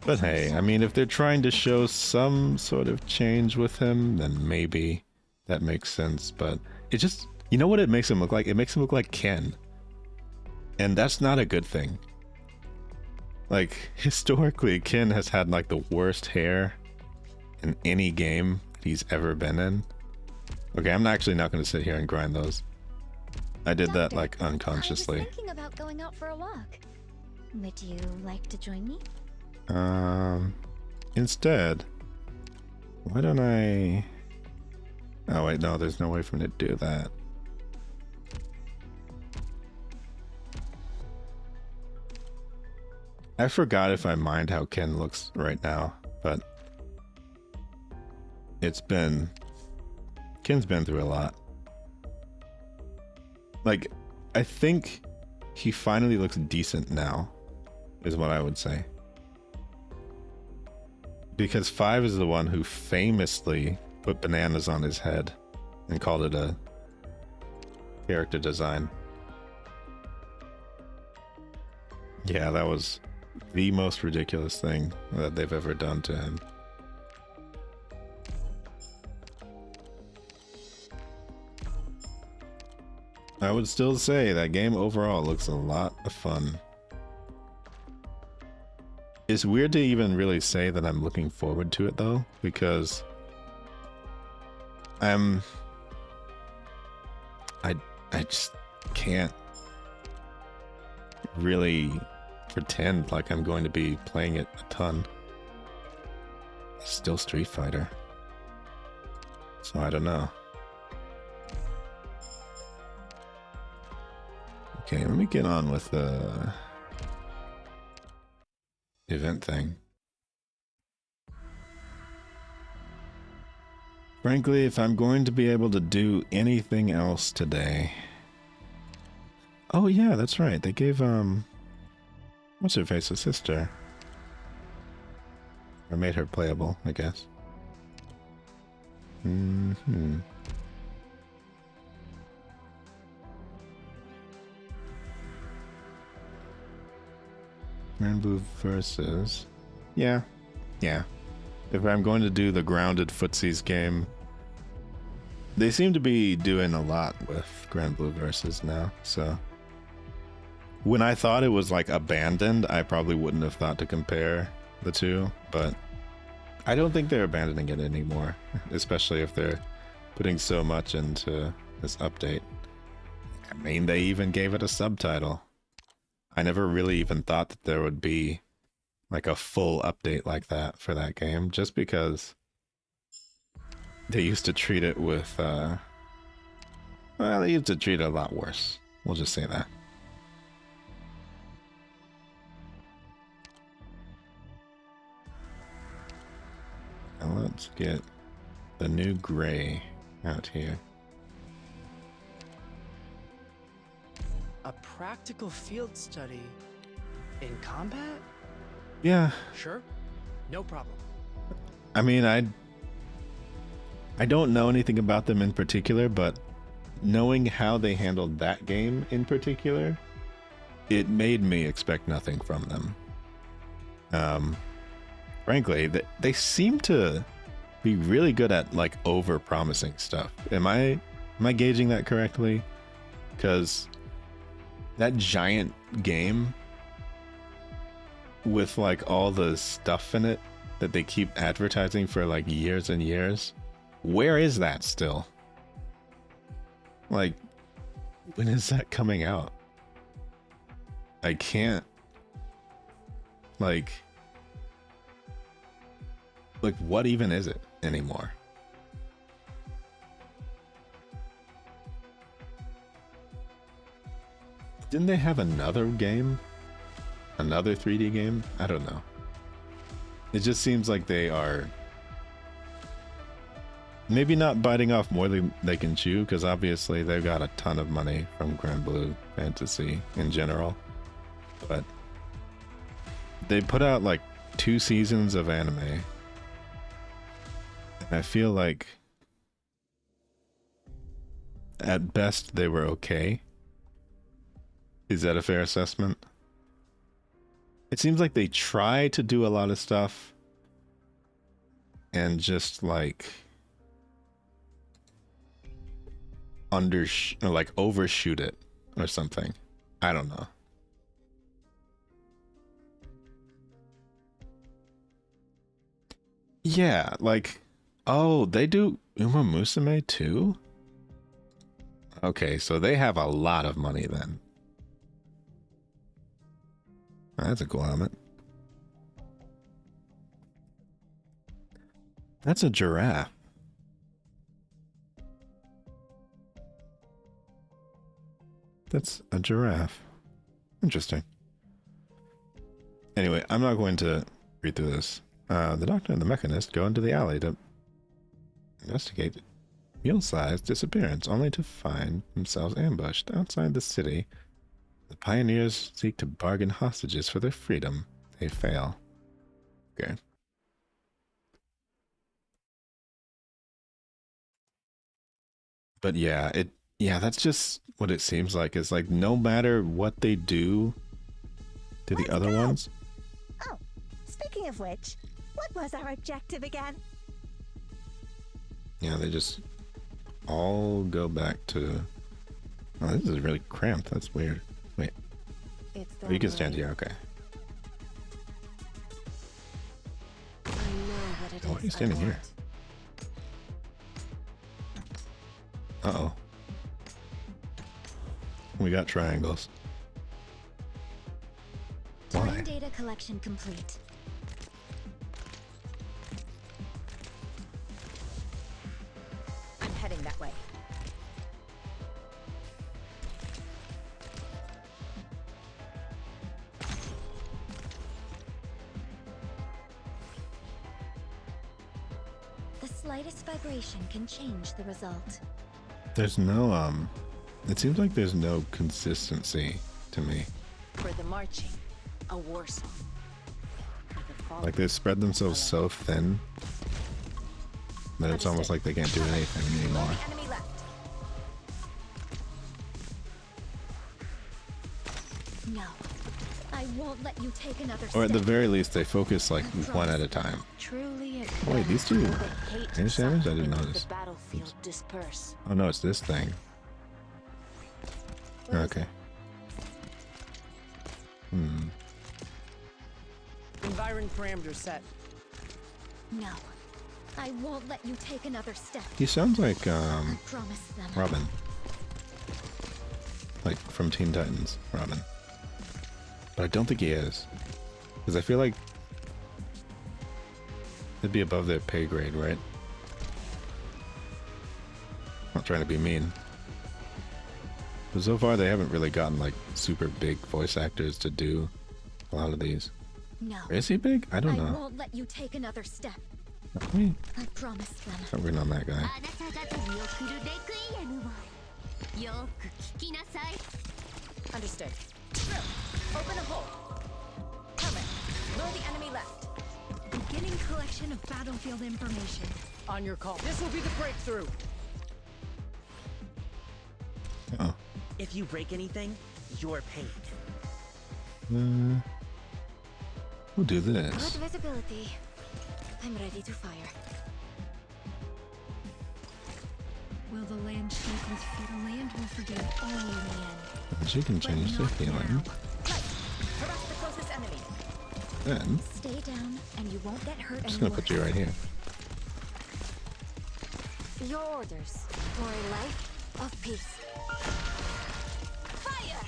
But hey, I mean, if they're trying to show some sort of change with him, then maybe that makes sense. But it just, you know what it makes him look like? It makes him look like Ken. And that's not a good thing. Like, historically, Ken has had like the worst hair in any game he's ever been in. Okay, I'm actually not going to sit here and grind those. I did that like unconsciously.
I was thinking about going out for a walk. Would you like to join me?
Instead, why don't I... Oh wait, no, there's no way for me to do that. I forgot if I mind how Ken looks right now, but Ken's been through a lot. Like, I think he finally looks decent now, is what I would say. Because 5 is the one who famously put bananas on his head and called it a character design. Yeah, that was the most ridiculous thing that they've ever done to him. I would still say that game overall looks a lot of fun. It's weird to even really say that I'm looking forward to it though, because I just can't really pretend like I'm going to be playing it a ton. It's still Street Fighter. So I don't know. Okay, let me get on with the event thing. Frankly, if I'm going to be able to do anything else today... Oh yeah, that's right. They gave, what's her face, a sister. Or made her playable, I guess. Mm-hmm. Grand Blue versus... Yeah. If I'm going to do the grounded footsies game, they seem to be doing a lot with Grand Blue versus now, so... When I thought it was like abandoned, I probably wouldn't have thought to compare the two, but I don't think they're abandoning it anymore, especially if they're putting so much into this update. I mean, they even gave it a subtitle. I never really even thought that there would be like a full update like that for that game, just because they used to treat it with, well, they used to treat it a lot worse. We'll just say that. Now let's get the new gray out here.
A practical field study in combat?
Yeah.
Sure. No problem.
I mean, I don't know anything about them in particular, but knowing how they handled that game in particular, it made me expect nothing from them. Frankly, they seem to be really good at like over-promising stuff. Am I gauging that correctly? Because that giant game with like all the stuff in it that they keep advertising for like years and years, where is that still? Like, when is that coming out? I can't, like what even is it anymore? Didn't they have another game? Another 3D game? I don't know. It just seems like they are maybe not biting off more than they can chew, because obviously they've got a ton of money from Grand Blue Fantasy in general. but they put out like 2 seasons of anime. And I feel like at best they were okay. Is that a fair assessment? It seems like they try to do a lot of stuff and just like overshoot it or something. I don't know. Yeah, like, oh, they do Uma Musume too? Okay, so they have a lot of money then. That's a cool helmet. That's a giraffe. That's a giraffe. Interesting. Anyway, I'm not going to read through this. The doctor and the mechanist go into the alley to investigate Mule-Side's disappearance, only to find themselves ambushed outside the city. The pioneers seek to bargain hostages for their freedom. They fail. Okay. But yeah, that's just what it seems like. It's like no matter what they do to the other ones.
Oh, speaking of which, what was our objective again?
Yeah, they just all go back to... Oh, this is really cramped. That's weird. Wait. Oh, you can stand here. Okay. Why are you standing here? Uh-oh. We got triangles.
Why? Data collection complete.
I'm heading that way.
The slightest vibration can change the result.
There's no, it seems like there's no consistency to me.
For the marching, a war song.
Like they spread themselves so thin that it's almost like they can't do anything anymore.
No, I won't let you take another
Or at the
step.
very least, they focus like one at a time.
Truly
Wait, these two range damage? I didn't notice.
The battlefield disperse.
Oh no, it's this thing. Okay.
Environ parameters set.
No, I won't let you take another step.
He sounds like
I promise them.
Robin. Like from Teen Titans, Robin. But I don't think he is. Because I feel like it'd be above their pay grade, right? Not trying to be mean. But so far they haven't really gotten like super big voice actors to do a lot of these.
No.
Is he big? I don't know.
I won't let you take another step.
I
promise them.
I'm working on that guy.
Understood. Open a hole. Hermit, lure the enemy left.
Beginning collection of battlefield information.
On your call. This will be the breakthrough.
Oh.
If you break anything, you're paid.
We'll do
Good
this.
visibility. I'm ready to fire.
Will the land shake with fear? The land will forgive all in the end.
She can change the healing.
Harass the closest enemy.
Then
Stay down, and you won't get hurt
I'm just
anymore.
gonna put you right here.
Your orders for a life of peace.
Fire!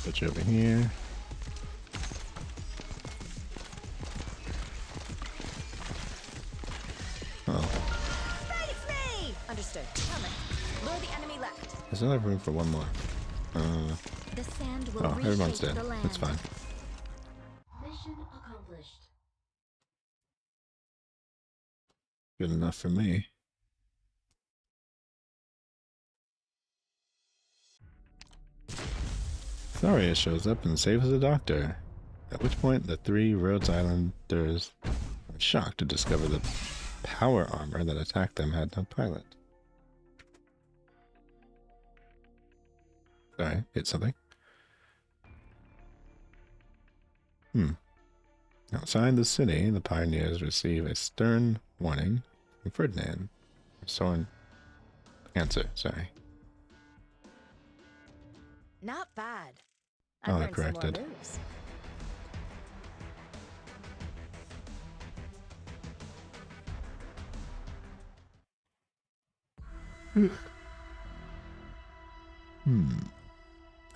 Put you over here. Oh,
Face me! Understood. Hermit, lure the enemy left.
there's another room for one more.
The sand will
Oh, everyone's
reshape
dead.
the land.
That's fine.
Mission accomplished.
Good enough for me. Saria shows up and saves the doctor, at which point the three Rhodes Islanders are shocked to discover the power armor that attacked them had no pilot. Sorry, hit something. Outside the city, the pioneers receive a stern warning from Ferdinand. Soren answer, sorry.
Not bad.
Oh, I corrected.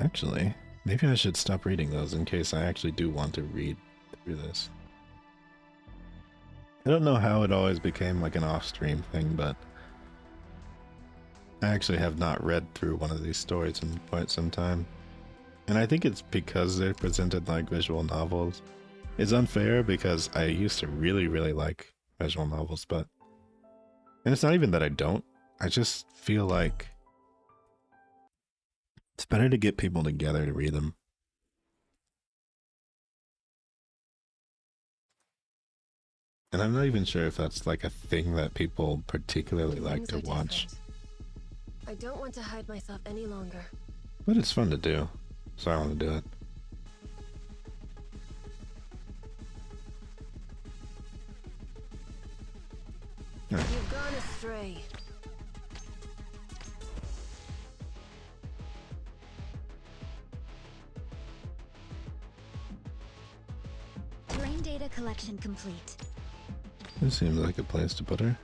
Actually, maybe I should stop reading those in case I actually do want to read through this. I don't know how it always became like an off-stream thing, but I actually have not read through one of these stories in quite some time. And I think it's because they're presented like visual novels. It's unfair because I used to really, really like visual novels, but... And it's not even that I don't. I just feel like it's better to get people together to read them. And I'm not even sure if that's like a thing that people particularly like to watch.
I don't want to hide myself any longer.
But it's fun to do, so I want to do it. Right.
You've gone astray.
Terrain data collection complete.
This seems like a place to put her.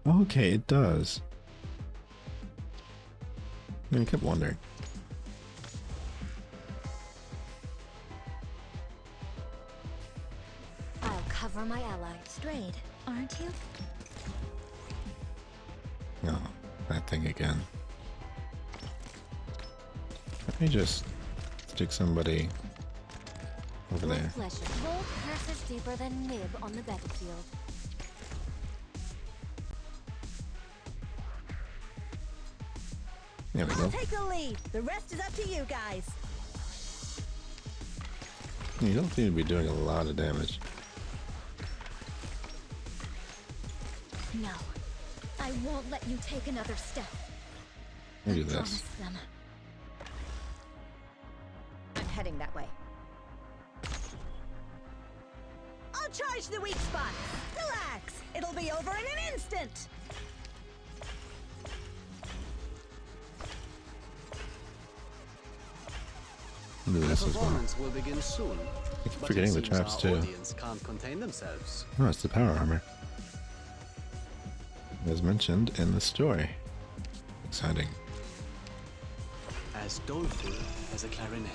Okay, it does. I kept wondering.
I'll cover my ally. Strayed, aren't you?
No, that thing again. Let me just stick somebody over
My
there.
pleasure. Gold curses deeper than nib on the battlefield.
There we go.
I'll take the lead. The rest is up to you guys.
You don't seem to be doing a lot of damage.
No, I won't let you take another step.
I'll do
I
this.
promise them.
I'm heading that way. I'll charge the weak spot. Relax. It'll be over in an instant.
I'll do
The
this as well.
performance will begin soon.
I keep
but
forgetting
it
the
seems
traps
our
too.
audience can't contain themselves.
Oh, it's the power armor. As mentioned in the story. Exciting.
As doleful as a clarinet.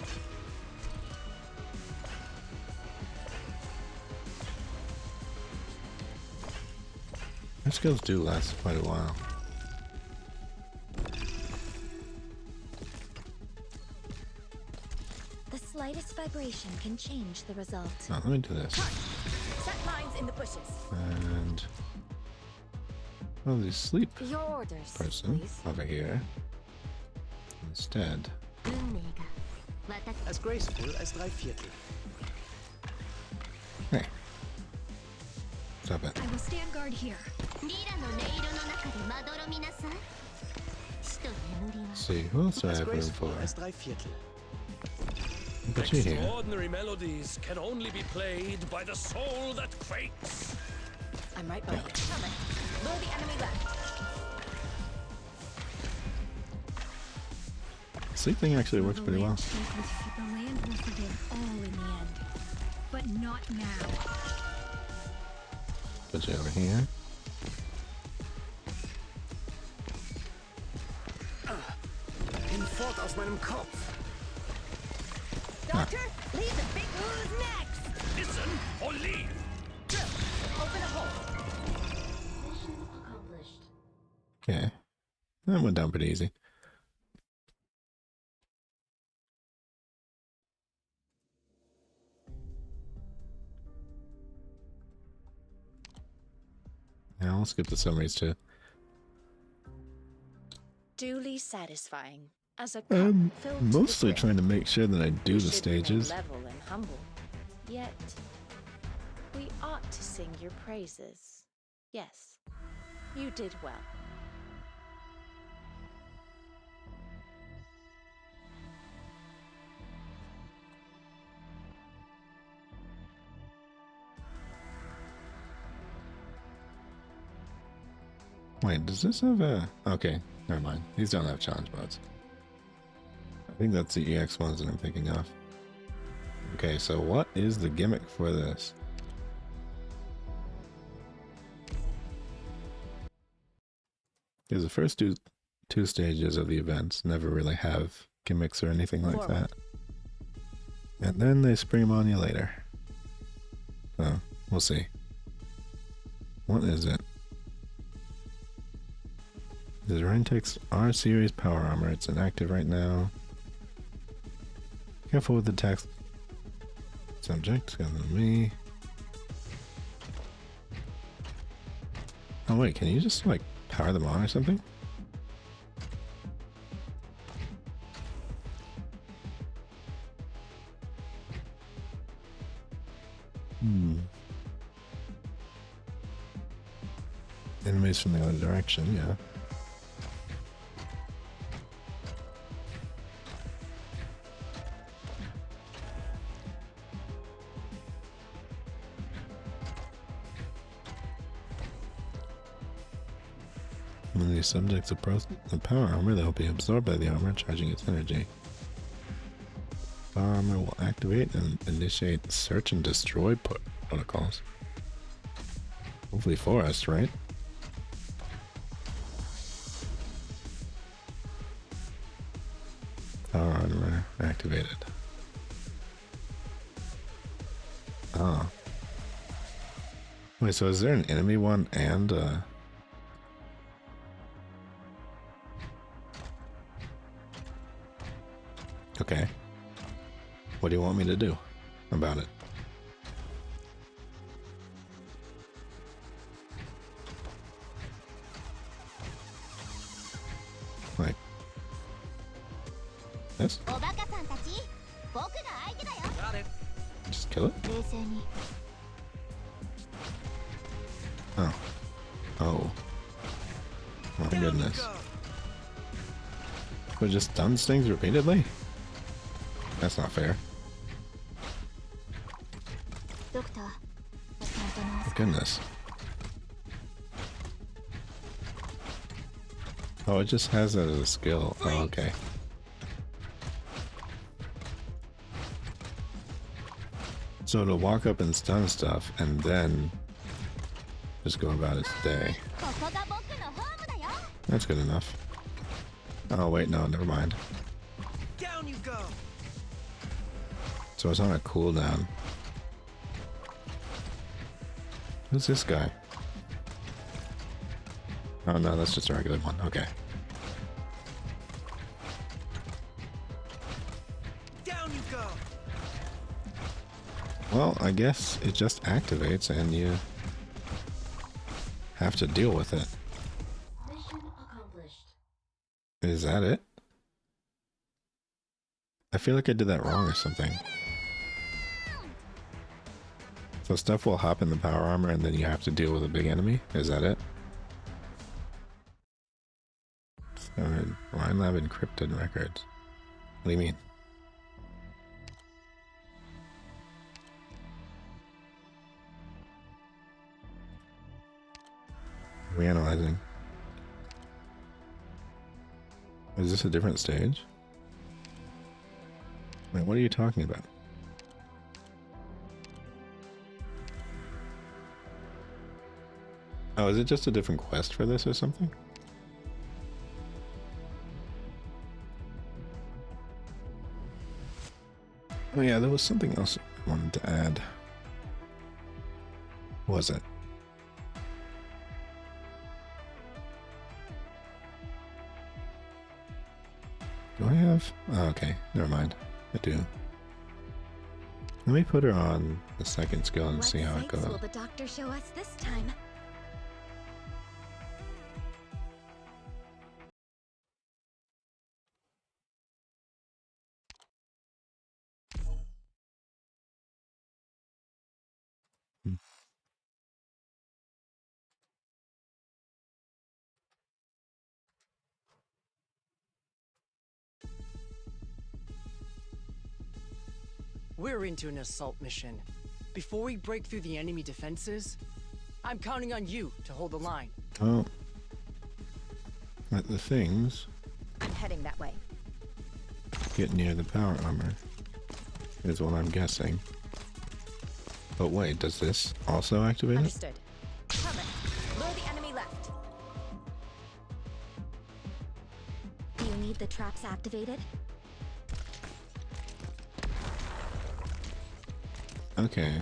Her skills do last quite a while.
The slightest vibration can change the result.
Oh, let me do this.
Set lines in the bushes.
And oh, the sleep
Your orders,
person
please.
over here instead.
As graceful as drei Viertel.
Hey, stop it.
I will stand guard here.
Let's see, who else do I
As
have room
graceful
for?
as drei Viertel.
Put you here.
Extraordinary melodies can only be played by the soul that quakes.
I'm right by you. Coming. Lure the enemy left.
Sleep thing actually works pretty well.
The land will forgive all in the end. But not now.
Put you over here.
Hinfort aus meinem Kopf.
Doctor, leave the big who's next.
Listen or leave.
Drill. Open a hole.
Mission accomplished.
Okay. That went down pretty easy. Now I'll skip the summaries too.
Duly satisfying. As a cup
I'm
filled to the
mostly
brim,
trying to make sure that I do
we
the
should remain
stages.
level and humble. Yet, we ought to sing your praises. Yes, you did well.
Wait, does this have a... Okay, never mind. These don't have challenge modes. I think that's the EX ones that I'm thinking of. Okay, so what is the gimmick for this? Because the first two stages of the events never really have gimmicks or anything like that. And then they spring them on you later. So, we'll see. What is it? This Rhine takes R series power armor. It's inactive right now. Careful with the text. Subject, got me. Oh wait, can you just like power them on or something? Enemies from the other direction, yeah. When these subjects approach the power armor, they'll be absorbed by the armor, charging its energy. Power armor will activate and initiate search and destroy protocols. Hopefully for us, right? Power armor activated. Ah. Wait, so is there an enemy one and Okay. What do you want me to do about it? Like this?
Got it.
Just kill it? Oh. Oh. My goodness. But just done things repeatedly? That's not fair. Goodness. Oh, it just has that as a skill. Oh, okay. So to walk up and stun stuff and then just go about its day. That's good enough. Oh wait, no, never mind.
Down you go.
So it's on a cooldown. Who's this guy? Oh no, that's just a regular one. Okay.
Down you go.
Well, I guess it just activates and you have to deal with it.
Mission accomplished.
Is that it? I feel like I did that wrong or something. So stuff will hop in the power armor and then you have to deal with a big enemy? Is that it? Rhine Lab encrypted records. What do you mean? Reanalyzing. Is this a different stage? Wait, what are you talking about? Oh, is it just a different quest for this or something? Oh yeah, there was something else I wanted to add. What was it? Do I have? Oh, okay, never mind. I do. Let me put her on the second skill and see how it goes.
What sights will the doctor show us this time?
We're into an assault mission. Before we break through the enemy defenses, I'm counting on you to hold the line.
Oh. Let the things
I'm heading that way.
get near the power armor, is what I'm guessing. But wait, does this also activate it?
Understood. Cover. Lure the enemy left.
Do you need the traps activated?
Okay.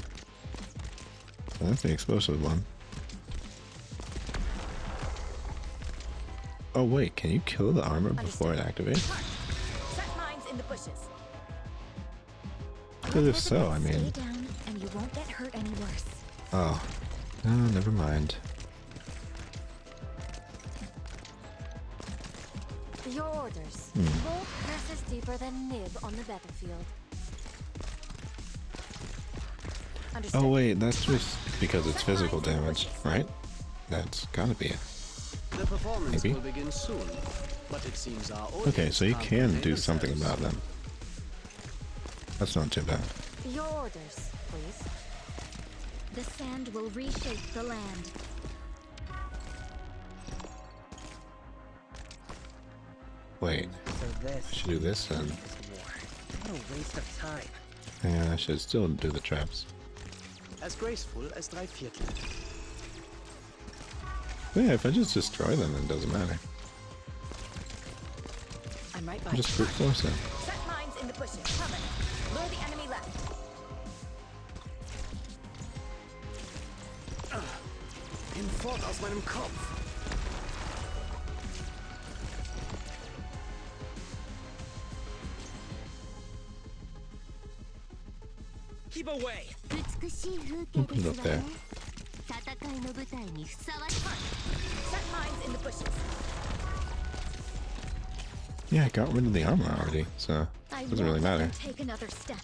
So that's the explosive one. Oh wait, can you kill the armor before it activates?
Set mines in the bushes.
Because if so, I
Stay
mean...
down, and you won't get hurt any worse.
Oh. No, never mind.
Your orders. Bolt passes deeper than nib on the battlefield.
Oh wait, that's just because it's physical damage, right? That's gotta be it.
The performance
Maybe.
will begin soon, but it seems our
Okay, so you
audience
can
can't
do
contain
something
themselves.
about them. That's not too bad.
Your orders, please.
The sand will reshape the land.
Wait,
So this
I should do this then.
is war. What a waste of time.
Yeah, I should still do the traps.
As graceful as drei Viertel.
But yeah, if I just destroy them, it doesn't matter.
I'm right by.
I'm just brute force it.
Set mines in the bushes. Cover. Lure the enemy left.
Hinfort aus meinem Kopf.
Keep away.
美しい風
We'll
景
put
で
it
す
up
わ
there.
ね。戦いの舞台にふさわしい。
Set mines in the bushes.
Yeah, I got rid of the armor already, so
I
it doesn't really
won't let
matter.
you take another step.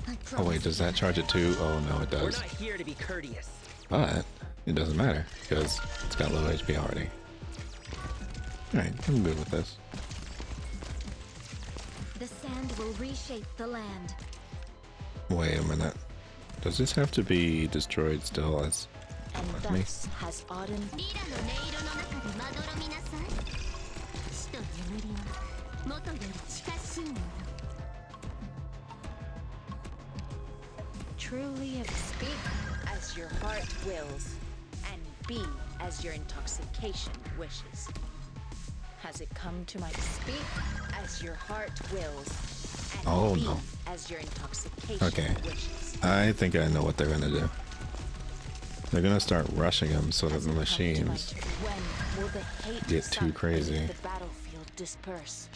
I
Oh
promise.
wait, does that charge it too? Oh no, it
We're
does.
not here to be courteous.
But it doesn't matter because it's got low HP already. Alright, I'm good with this.
The sand will reshape the land.
Wait a minute. Does this have to be destroyed still as
And
with me?
thus has Auden
リラの音色の中でまどろみなさい。死と眠りは元より近しいもの。
truly speak as your heart wills, and be as your intoxication wishes. Has it come to my speak as your heart wills, and
Oh,
be
no.
as your intoxication
Okay.
wishes?
I think I know what they're gonna do. They're gonna start rushing them so that
Has
the
it come to my
machines
turn? When will the hate
get too
sun
crazy.
The battlefield disperse.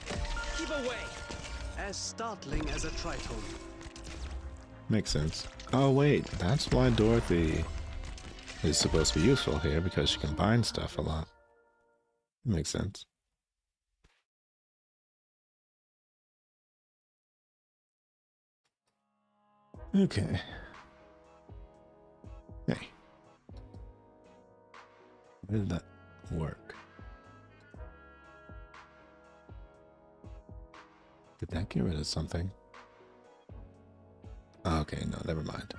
Keep away.
As startling as a tritone.
Makes sense. Oh wait, that's why Dorothy is supposed to be useful here, because she can bind stuff a lot. Makes sense. Okay. Hey. Where did that work? Did that get rid of something? Okay, no, never mind.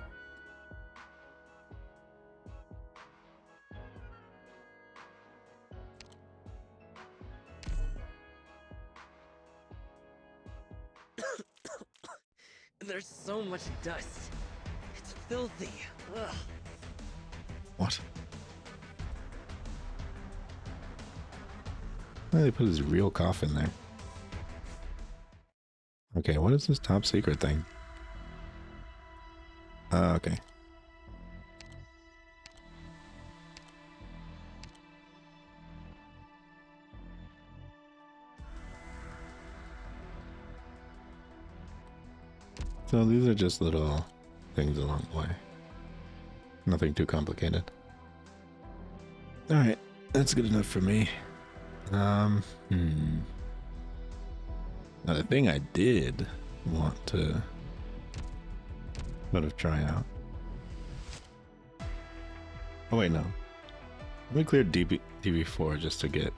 There's so much dust. It's filthy. Ugh.
What? Why did they put his real coffin there? Okay, what is this top secret thing? Okay. So these are just little things along the way. Nothing too complicated. Alright, that's good enough for me. Now the thing I did want to sort of try out. Oh wait, no. Let me clear DB4 just to get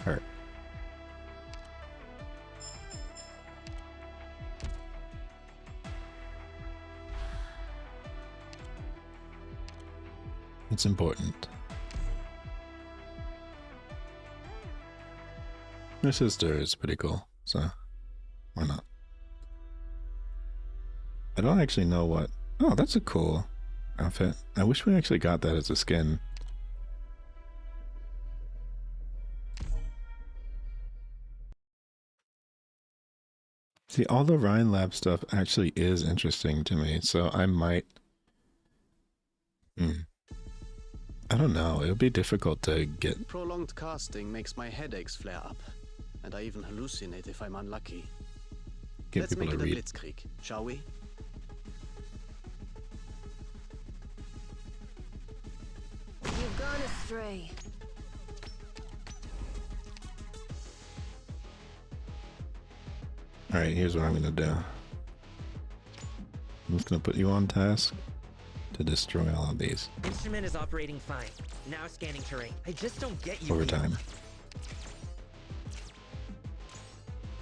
hurt. It's important. My sister is pretty cool, so why not? I don't actually know what... Oh, that's a cool outfit. I wish we actually got that as a skin. See, all the Rhine Lab stuff actually is interesting to me, so I might... I don't know, it would be difficult to get...
Prolonged casting makes my headaches flare up, and I even hallucinate if I'm unlucky.
Get
Let's
people
make
to
it a
read.
blitzkrieg, shall we?
You've gone astray.
Alright, here's what I'm gonna do. I'm just gonna put you on task to destroy all of these.
Instrument is operating fine. Now scanning terrain. I just don't get you.
Over time.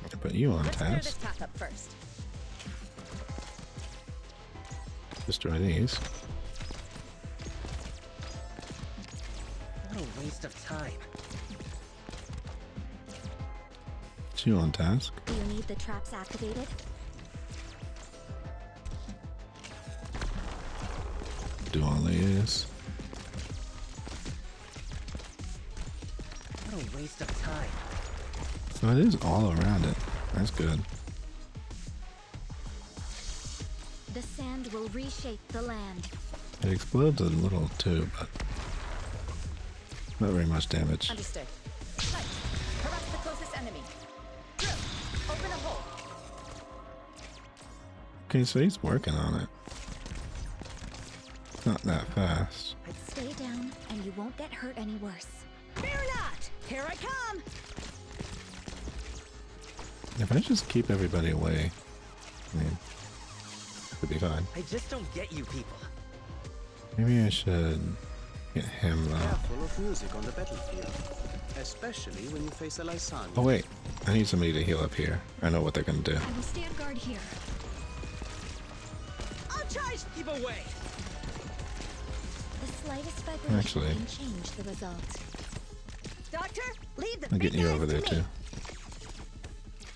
I'll put you on
Let's clear this
task.
path up first.
Destroy these.
What a waste of time.
Put you on task.
Do you need the traps activated?
Do all these.
What a waste of time.
So it is all around it. That's good.
The sand will reshape the land.
It explodes a little too, but not very much damage.
Understood. Sight. Harass the closest enemy. Drill. Open a hole.
Okay, so he's working on it. Not that fast.
Stay down, and you won't get hurt any worse.
Fear not. Here I come.
If I just keep everybody away, I mean, it'll be fine.
I just don't get you people.
Maybe I should get him though.
Careful of music on the battlefield, especially when you face a Lysanian.
Oh wait, I need somebody to heal up here. I know what they're gonna do.
I will stand guard here.
I'll charge. Keep away.
The slightest vibration
Actually,
can change the result.
Doctor, leave the
I'll get
big
you
guys
over
to
there
me.
too.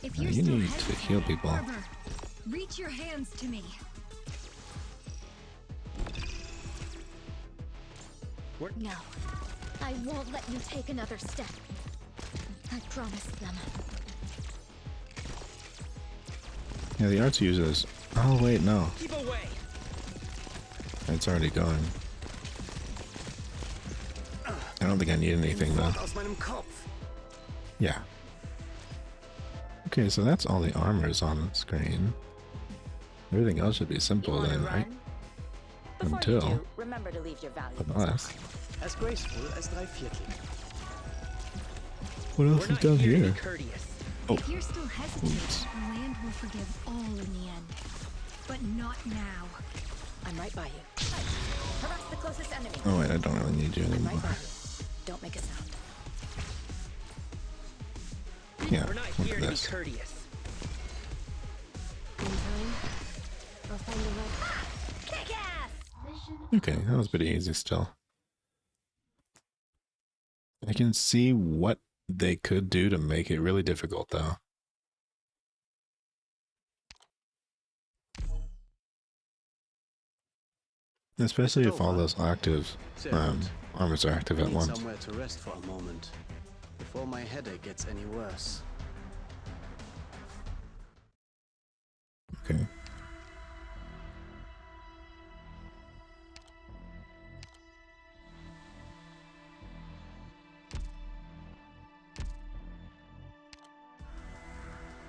If
Now
you're
you
still
need to
hesitant,
heal people.
Barber, reach your hands to me.
No, I won't let you take another step. I promised them.
Yeah, the arts uses. Oh wait, no,
Keep away.
it's already going. I don't think I need anything though.
Aus meinem Kopf.
Yeah. Okay, so that's all the armors on the screen. Everything else should be simple then, right? Until,
remember to leave your valuables
unless.
As graceful as 3/4.
What else is down here? Oh,
If you're still hesitant, the land will forgive all in the end. But not now.
I'm right by you. Harass the closest enemy.
oh wait, I don't really need you
I'm
anymore.
right by you. Don't make a sound.
Yeah,
We're not
look
here
at
to be
this.
courteous.
In time, I'll find a way.
Kick ass!
Okay, that was pretty easy still. I can see what they could do to make it really difficult though. Especially if all those active armors are active
I
at
need
once.
somewhere to rest for a moment before my headache gets any worse.
Okay.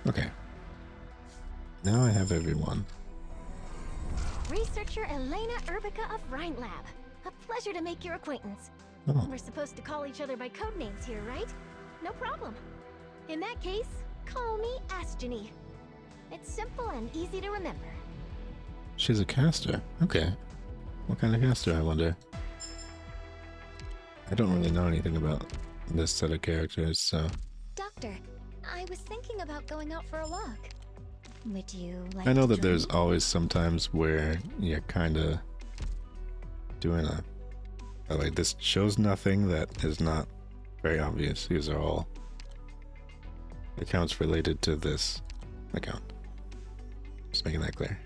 Okay. Now I have everyone.
Researcher Elena Urbica of Rhine Lab. A pleasure to make your acquaintance.
Oh.
We're supposed to call each other by code names here, right? No problem. In that case, call me Asjani. It's simple and easy to remember.
She's a caster. Okay. What kind of caster, I wonder? I don't really know anything about this set of characters, so...
Doctor, I was thinking about going out for a walk. Would you like
I know
to
that
join
there's
me?
always some times where you're kind of doing By the way, this shows nothing that is not very obvious. These are all accounts related to this account. Just making that clear.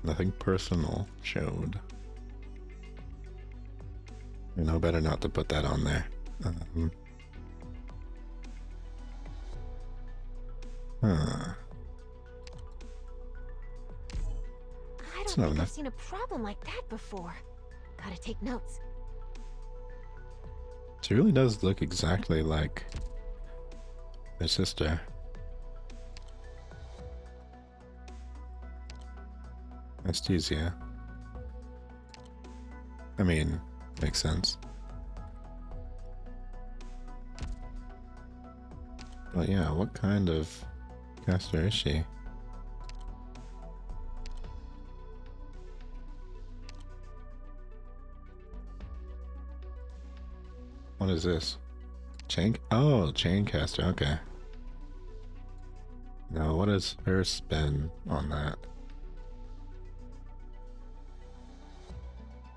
Nothing personal showed. You know better not to put that on there.
I don't think I've seen a problem like that before. Gotta take notes.
She really does look exactly like her sister. Anesthesia. I mean, makes sense. But yeah, what kind of caster is she? What is this? Chain? Oh, chain caster. Okay. Now, what is her spin on that?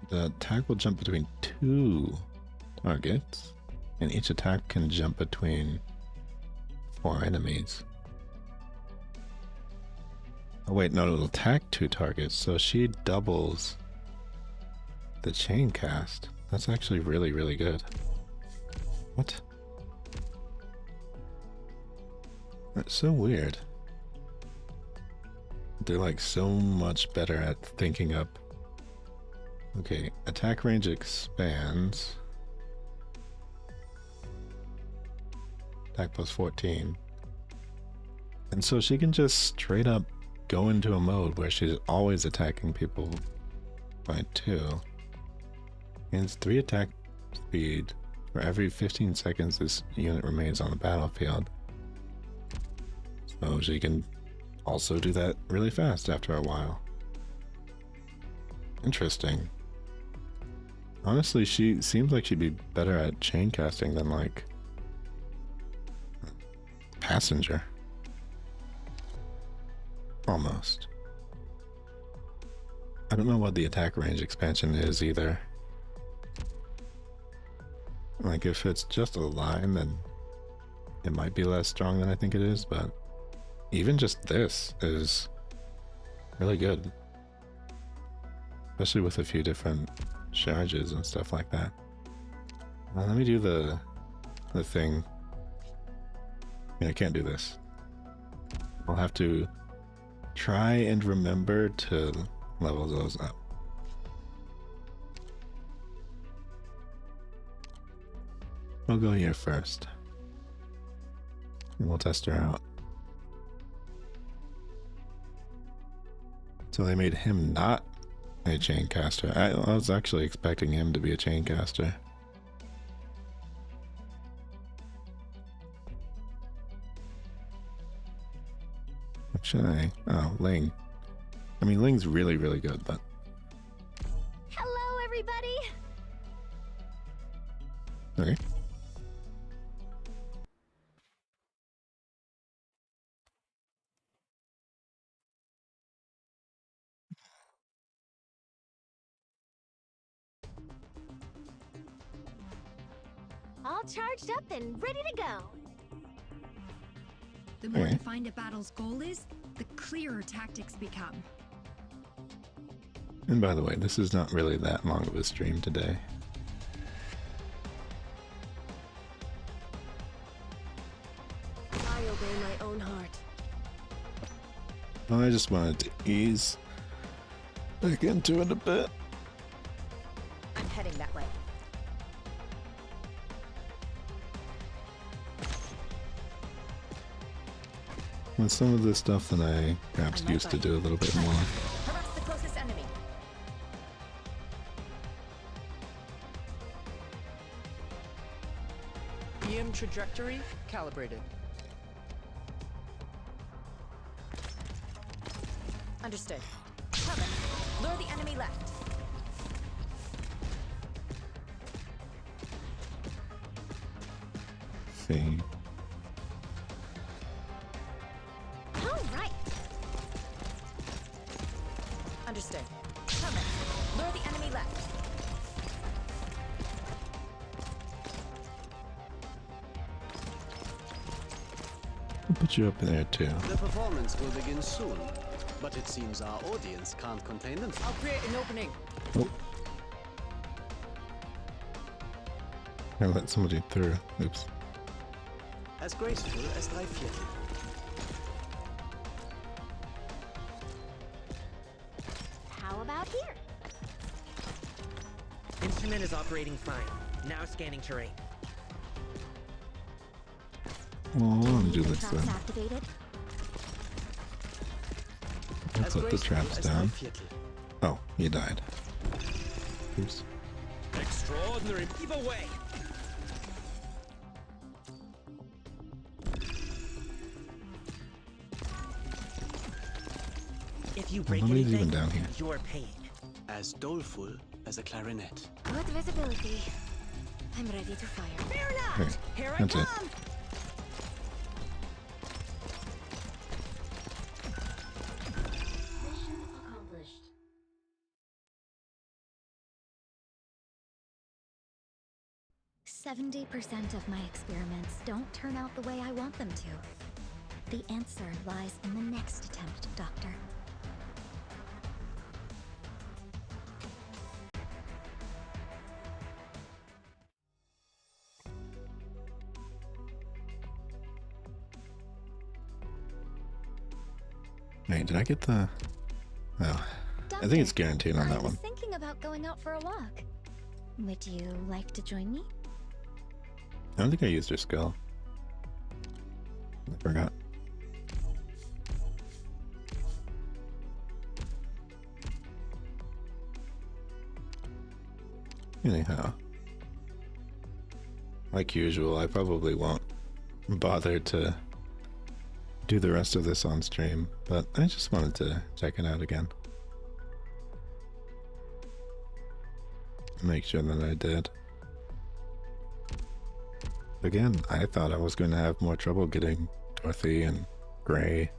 The attack will jump between 2 targets, and each attack can jump between 4 enemies. Oh wait, no, it'll attack 2 targets, so she doubles the chain cast. That's actually really, really good. What? That's so weird. They're like so much better at thinking up. Okay, attack range expands. Attack plus 14. And so she can just straight up go into a mode where she's always attacking people by 2. And it's 3 attack speed for every 15 seconds this unit remains on the battlefield. So she can also do that really fast after a while. Interesting. Honestly, she seems like she'd be better at chain casting than like Passenger. Almost. I don't know what the attack range expansion is either. Like if it's just a line, then it might be less strong than I think it is, but even just this is really good. Especially with a few different charges and stuff like that. Let me do the thing. Yeah, I can't do this. I'll have to try and remember to level those up. We'll go here first. And we'll test her out. So they made him not a chain caster. I was actually expecting him to be a chain caster. What should I? Oh, Ling. I mean, Ling's really, really good, but...
Hello, everybody!
Okay.
All charged up and ready to go.
The more defined a battle's goal is, the clearer tactics become.
And by the way, this is not really that long of a stream today.
I obey my own heart.
Well, I just wanted to ease back into it a bit.
I'm heading that way.
With some of this stuff that I perhaps used to do a little bit more.
Harass the closest enemy.
EM trajectory calibrated.
Understood. Cover. Lure the enemy left.
See.
All right.
I'll put you up there too.
The performance will begin soon, but it seems our audience can't contain themselves.
I'll create an opening.
Oh. I let somebody through. Oops.
As graceful as drei Viertel.
How about here?
Instrument is operating fine. Now scanning terrain.
Well, I'll do this
Traps
then.
activated.
I'll put the traps down. Oh, you died. Oops.
Extraordinary. Keep away. If you break
Nobody's
anything,
even down here.
you're paying.
As doleful as a clarinet.
Good visibility. I'm ready to fire.
Fear not!
Hey,
Here I
that's it.
come!
Mission accomplished.
70% of my experiments don't turn out the way I want them to. The answer lies in the next attempt, Doctor.
Wait, did I get the... Oh, I think it's guaranteed on that
I
one.
was thinking about going out for a walk. Would you like to join me?
I don't think I used her skill. I forgot. Anyhow. Like usual, I probably won't bother to do the rest of this on stream, but I just wanted to check it out again. Make sure that I did. Again, I thought I was going to have more trouble getting Dorothy and Gray,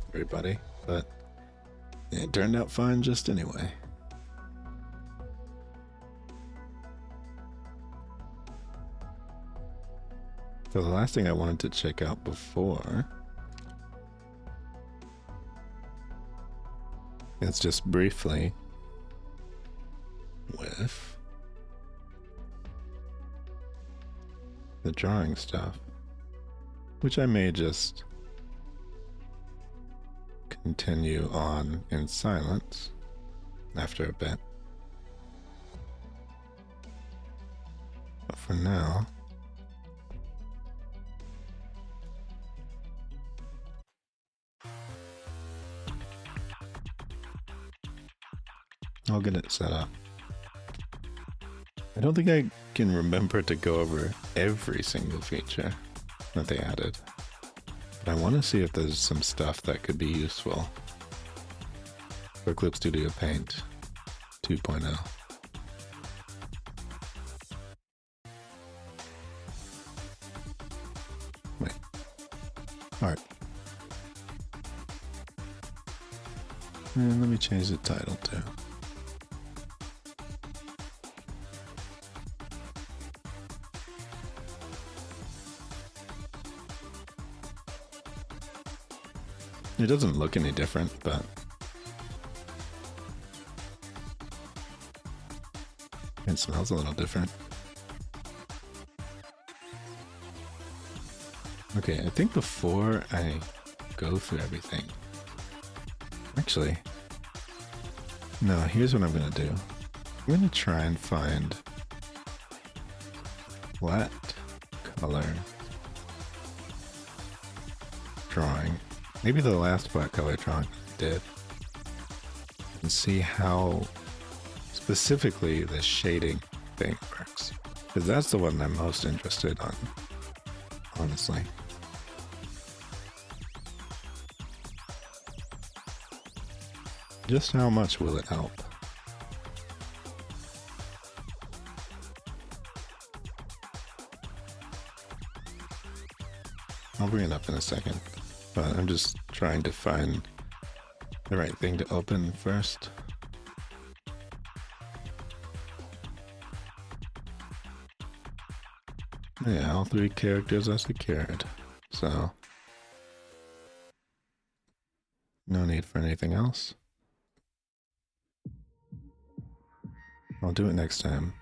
everybody, but it turned out fine just anyway. So the last thing I wanted to check out before is just briefly with the drawing stuff, which I may just continue on in silence after a bit. But for now, I'll get it set up. I don't think I can remember to go over every single feature that they added, but I want to see if there's some stuff that could be useful for Clip Studio Paint 2.0. Wait. Alright. And let me change the title too. It doesn't look any different, but it smells a little different. Okay, I think before I go through everything, actually, no, here's what I'm gonna do. I'm gonna try and find flat color drawing. Maybe the last flat color drawing I did. And see how specifically the shading thing works. Because that's the one I'm most interested on, honestly. Just how much will it help? I'll bring it up in a second. But I'm just trying to find the right thing to open first. Yeah, all three characters are secured. so no need for anything else. I'll do it next time.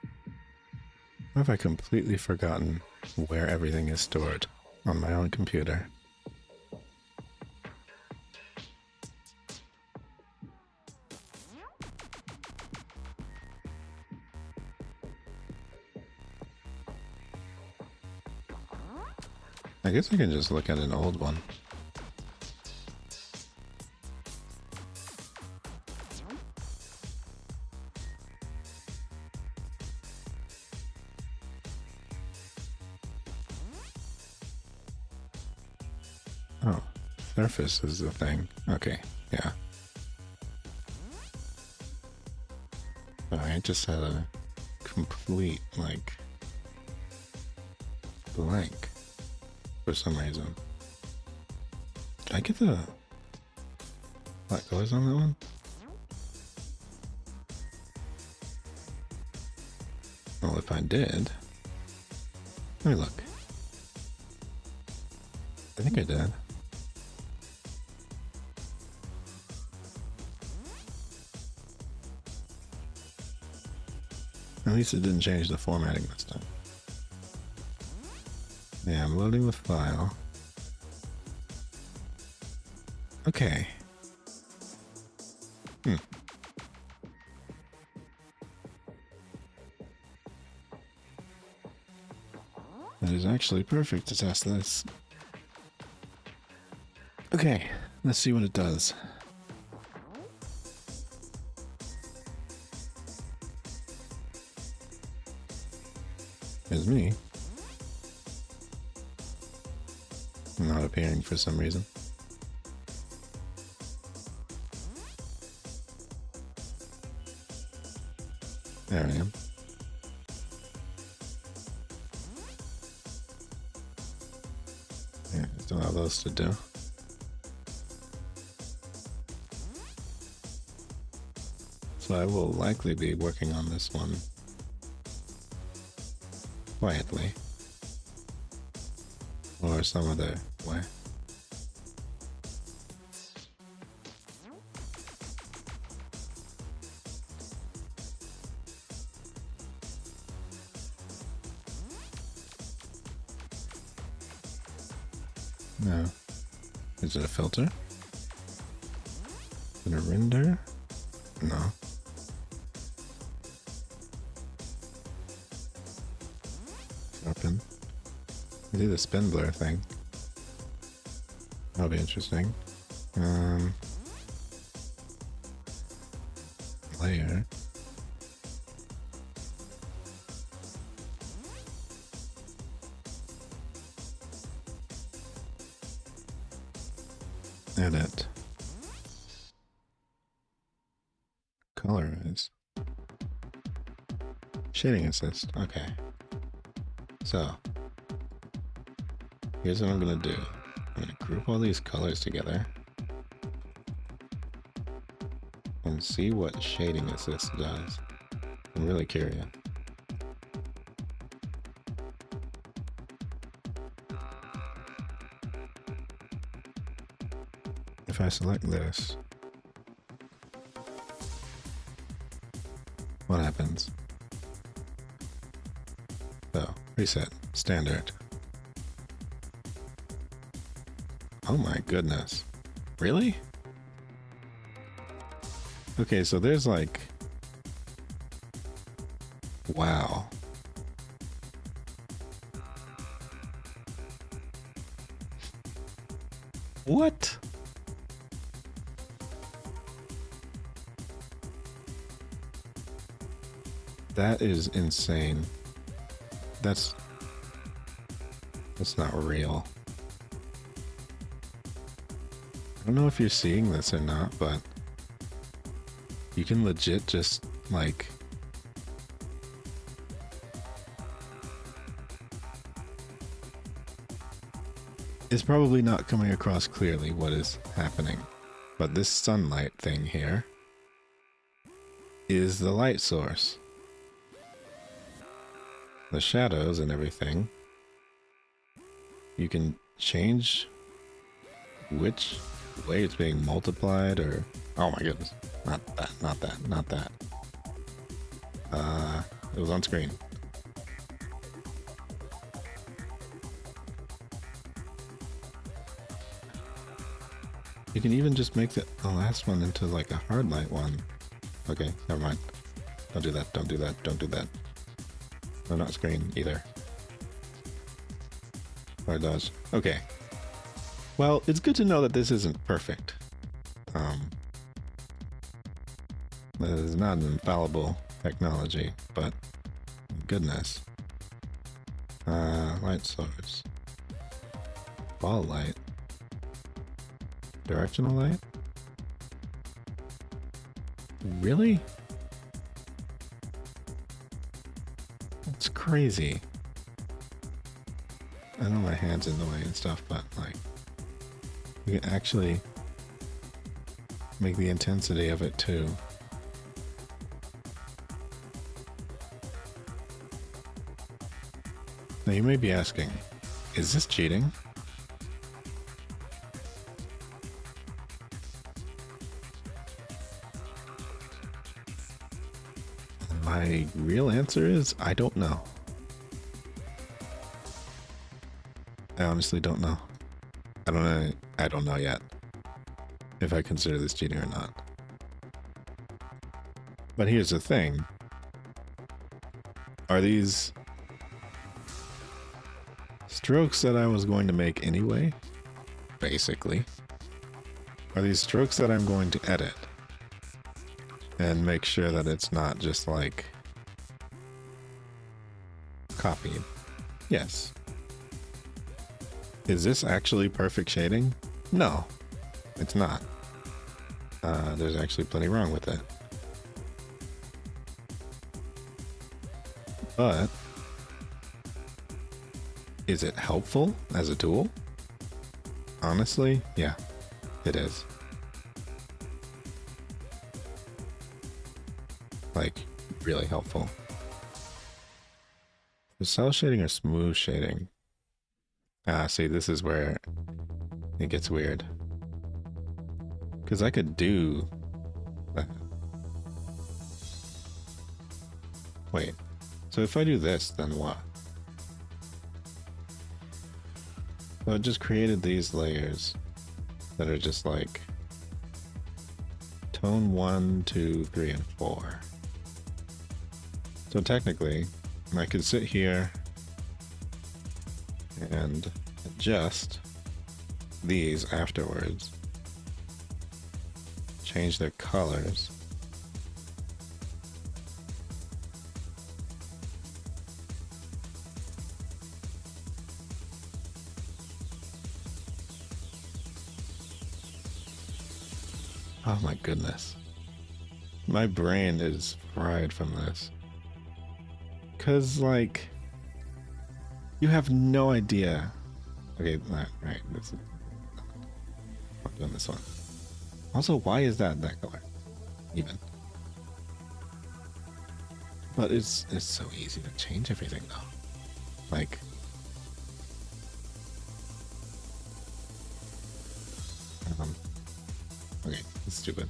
What have I completely forgotten where everything is stored on my own computer? I guess I can just look at an old one. Oh, surface is the thing. Okay, yeah. Oh, I just had a complete, like, blank for some reason. Did I get the black colors on that one? Well, if I did, let me look. I think I did. At least it didn't change the formatting this time. Yeah, I'm loading the file. Okay. That is actually perfect to test this. Okay, let's see what it does. It's me. Not appearing for some reason. There I am. Yeah, still have those to do. So I will likely be working on this one quietly, or some other way. No. Is it a filter? Is it a render? No. Open. I do the spin blur thing. That'll be interesting. Layer. Edit. Colorize. Shading assist. Okay. So, here's what I'm gonna do. I'm gonna group all these colors together and see what shading assist does. I'm really curious. If I select this, what happens? So, reset, standard. Oh my goodness. Really? Okay, so there's like... Wow. What? That is insane. That's not real. I don't know if you're seeing this or not, but you can legit just like it's probably not coming across clearly what is happening, but this sunlight thing here is the light source. The shadows and everything, you can change which way it's being multiplied, or oh my goodness, not that, not that, not that. It was on screen. You can even just make the last one into like a hard light one. Okay, never mind. Don't do that, don't do that, don't do that. No, not screen either. Or it does. Okay. Well, it's good to know that this isn't perfect. It is not an infallible technology, but goodness. Light source. Ball light. Directional light? Really? That's crazy. I know my hand's in the way and stuff, but like, you can actually make the intensity of it too. Now you may be asking, is this cheating? My real answer is, I don't know. I honestly don't know. I don't know yet if I consider this cheating or not. But here's the thing. Are these strokes that I was going to make anyway? Basically. Are these strokes that I'm going to edit and make sure that it's not just like copied? Yes. Is this actually perfect shading? No, it's not. There's actually plenty wrong with it. But is it helpful as a tool? Honestly, yeah, it is. Like, really helpful. Is cell shading or smooth shading? See, this is where it gets weird. Because I could do that. Wait, so if I do this, then what? So it just created these layers that are just like tone 1, 2, 3, and 4. So technically, I could sit here and adjust these afterwards, change their colors. Oh my goodness. My brain is fried from this. 'Cause like, you have no idea. Okay, right, this is, I'm doing this one. Also, why is that color? Even. But it's so easy to change everything though. Like, okay, it's stupid.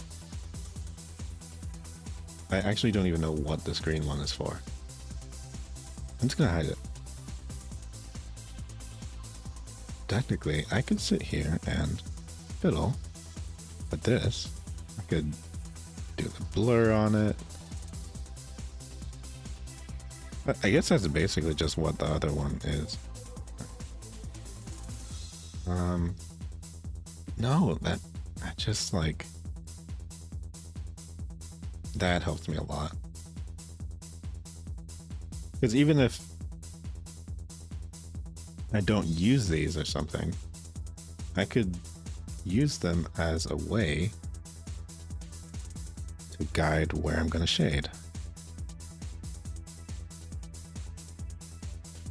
I actually don't even know what this green one is for. I'm just gonna hide it. Technically, I could sit here and fiddle with this. I could do the blur on it. But I guess that's basically just what the other one is. No, that just like, that helps me a lot. Because even if I don't use these or something, I could use them as a way to guide where I'm going to shade.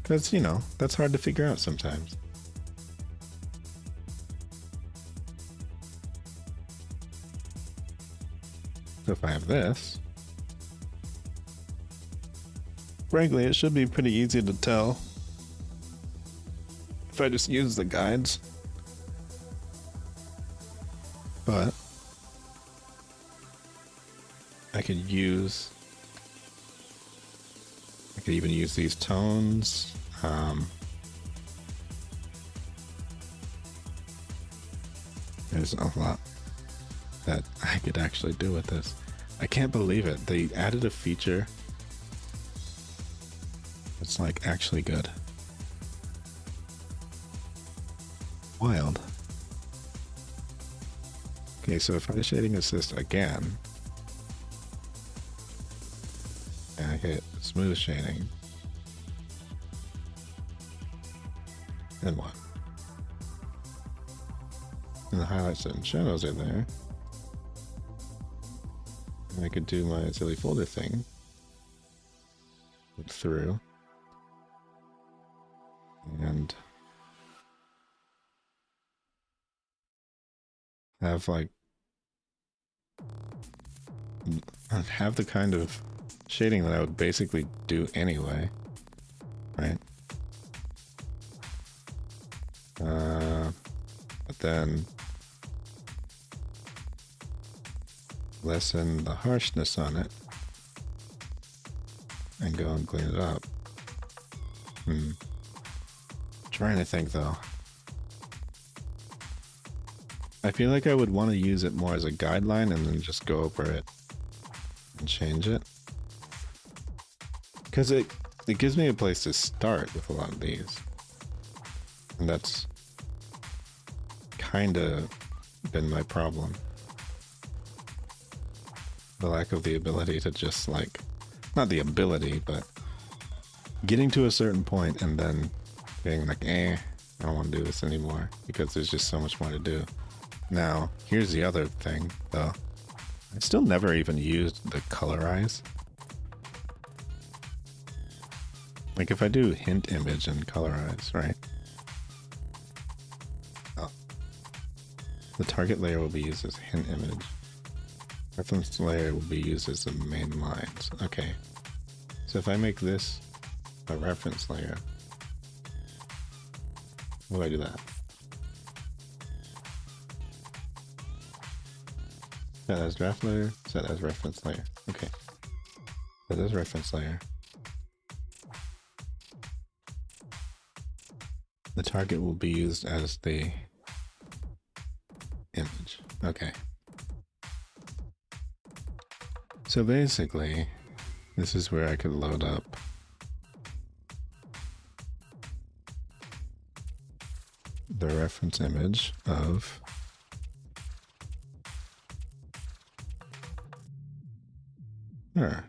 Because, you know, that's hard to figure out sometimes. So if I have this, frankly, it should be pretty easy to tell if I just use the guides. But I could even use these tones. There's a lot that I could actually do with this. I can't believe it. They added a feature that's like actually good. Wild. Okay, so if I shading assist again, and I hit smooth shading, then what? And the highlights and shadows are there. And I could do my silly folder thing. Look through. And have like have the kind of shading that I would basically do anyway, right? But then lessen the harshness on it and go and clean it up. Trying to think though. I feel like I would want to use it more as a guideline and then just go over it and change it. Because it gives me a place to start with a lot of these. And that's kind of been my problem. The lack of the ability to just like, not the ability, but getting to a certain point and then being like, I don't want to do this anymore because there's just so much more to do. Now, here's the other thing, though. I still never even used the colorize. Like if I do hint image and colorize, right? Oh. The target layer will be used as hint image. Reference layer will be used as the main lines. Okay. So if I make this a reference layer, how do I do that? Set as draft layer, set as reference layer. Okay. Set as reference layer. The target will be used as the image. Okay. So basically, this is where I could load up the reference image of her.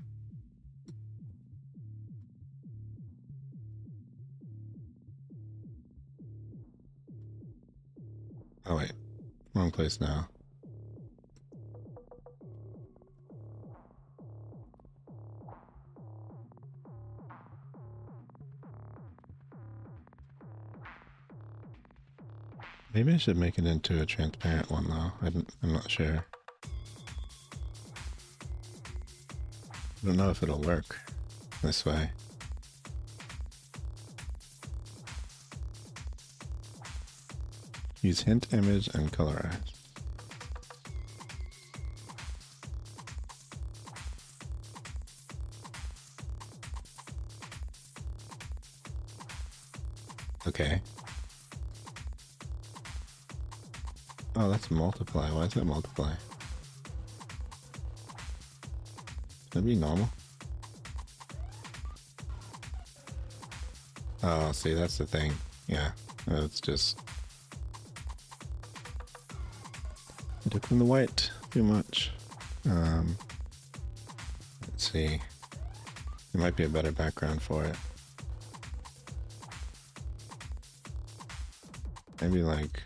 Oh wait, wrong place now. Maybe I should make it into a transparent one though. I'm not sure. I don't know if it'll work this way. Use hint image and colorize. Okay. Oh, that's multiply. Why is that multiply? That'd be normal. Oh, see, that's the thing. Yeah, it's just... I took from the white too much. Let's see. There might be a better background for it. Maybe like...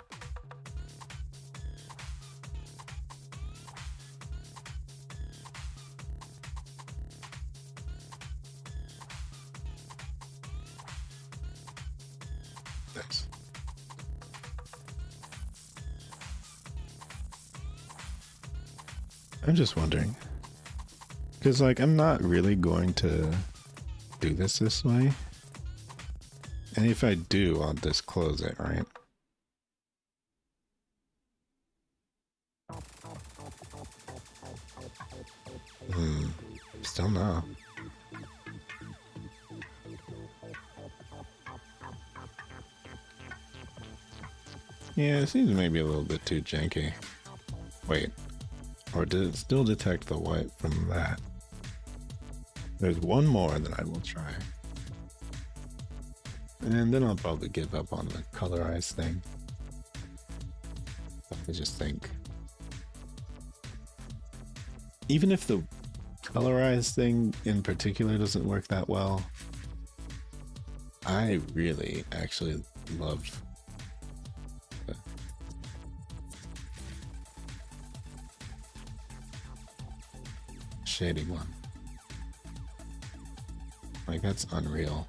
this. I'm just wondering. Because, like, I'm not really going to do this way. And if I do, I'll just close it, right? Still no. Yeah, it seems maybe a little bit too janky. Wait. Or did it still detect the white from that? There's one more that I will try. And then I'll probably give up on the colorized thing. I just think. Even if the colorized thing in particular doesn't work that well, I really actually love the shading one. Like, that's unreal.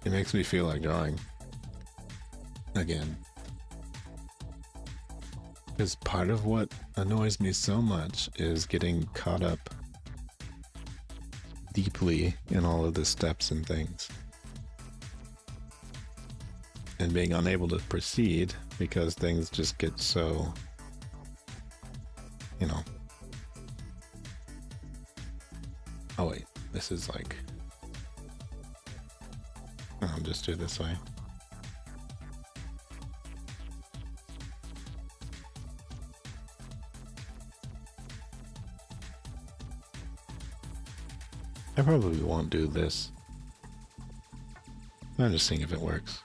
It makes me feel like drawing again. Because part of what annoys me so much is getting caught up deeply in all of the steps and things. And being unable to proceed because things just get so, you know. Oh wait, this is like, I'll just do it this way. I probably won't do this. I'm just seeing if it works.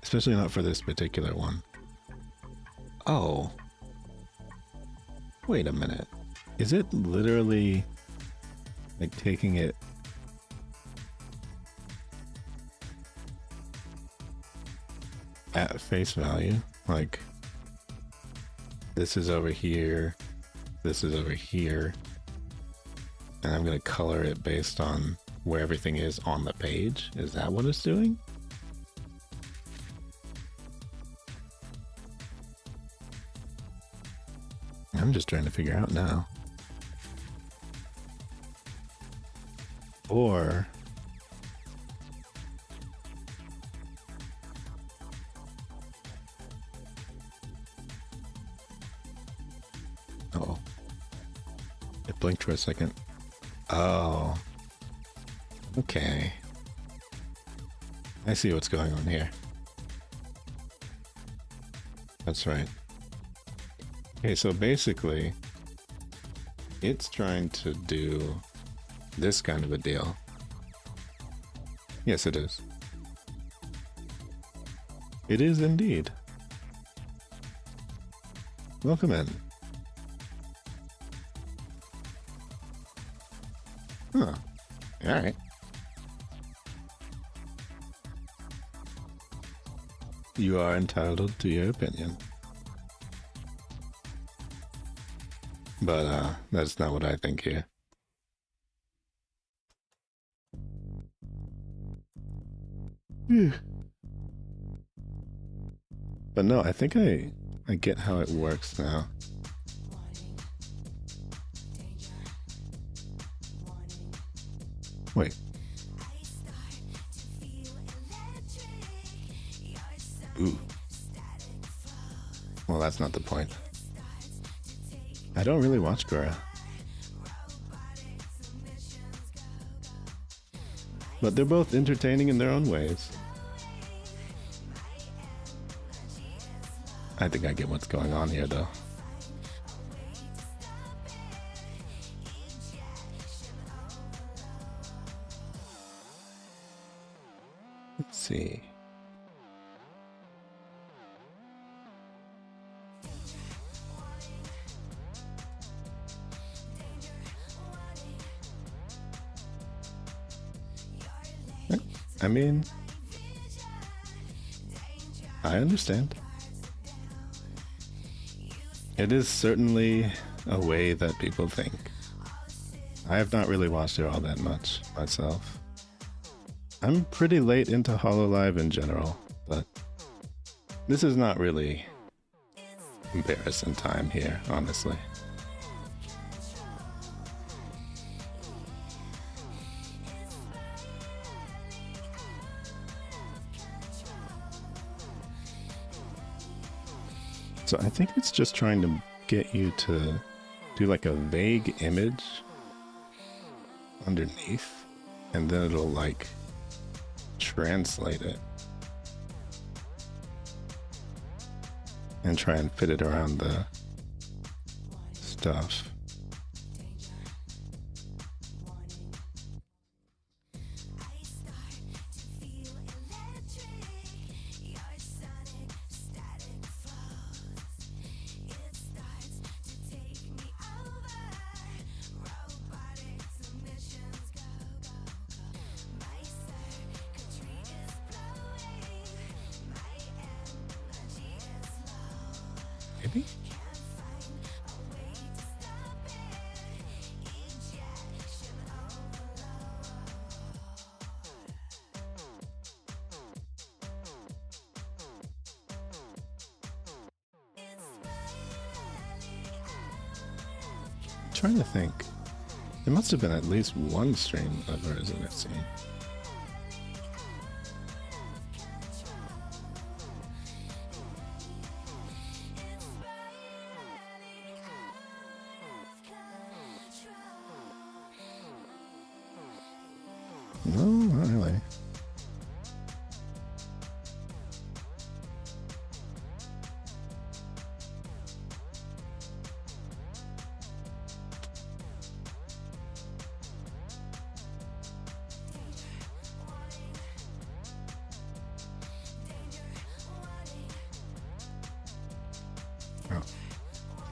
Especially not for this particular one. Oh. Wait a minute. Is it literally like taking it at face value? Like, this is over here, this is over here, and I'm gonna color it based on where everything is on the page? Is that what it's doing? I'm just trying to figure out now. Or oh, it blinked for a second. Oh, okay. I see what's going on here. That's right. Okay, so basically, it's trying to do this kind of a deal. Yes, it is. It is indeed. Welcome in. Huh. Alright. You are entitled to your opinion. But, that's not what I think here. But no, I think I get how it works now. Wait. Ooh. Well, that's not the point. I don't really watch Gura. But they're both entertaining in their own ways. I think I get what's going on here, though. Let's see. I mean, I understand. It is certainly a way that people think. I have not really watched it all that much myself. I'm pretty late into Hololive in general, but this is not really comparison time here, honestly. So I think it's just trying to get you to do like a vague image underneath, and then it'll like translate it and try and fit it around the stuff. Maybe? I'm trying to think. There must have been at least one stream of hers in this scene. No, not really. Oh,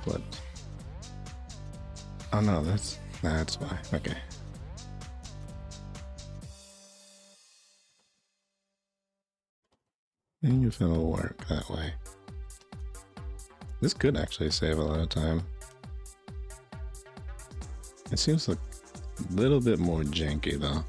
flipped. Oh no, that's why. Okay. And if it'll work that way. This could actually save a lot of time. It seems like a little bit more janky though.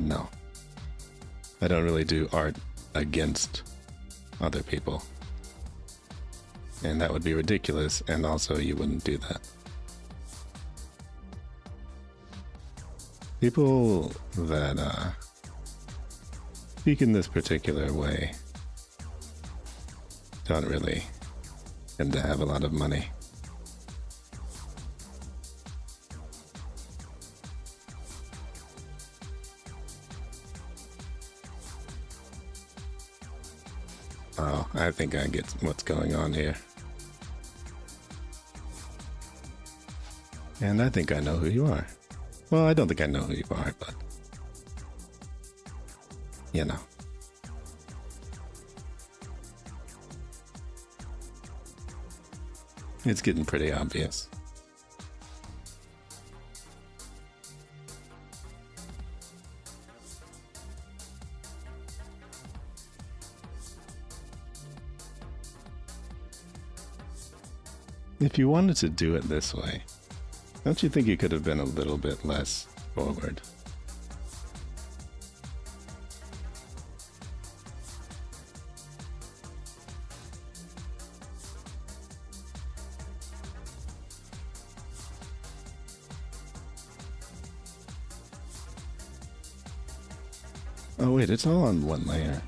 No. I don't really do art against other people. And that would be ridiculous, and also you wouldn't do that. People that speak in this particular way don't really tend to have a lot of money. Oh, I think I get what's going on here. And I think I know who you are. Well, I don't think I know who you are, but... you know. It's getting pretty obvious. If you wanted to do it this way, don't you think you could have been a little bit less forward? Oh wait, it's all on one layer.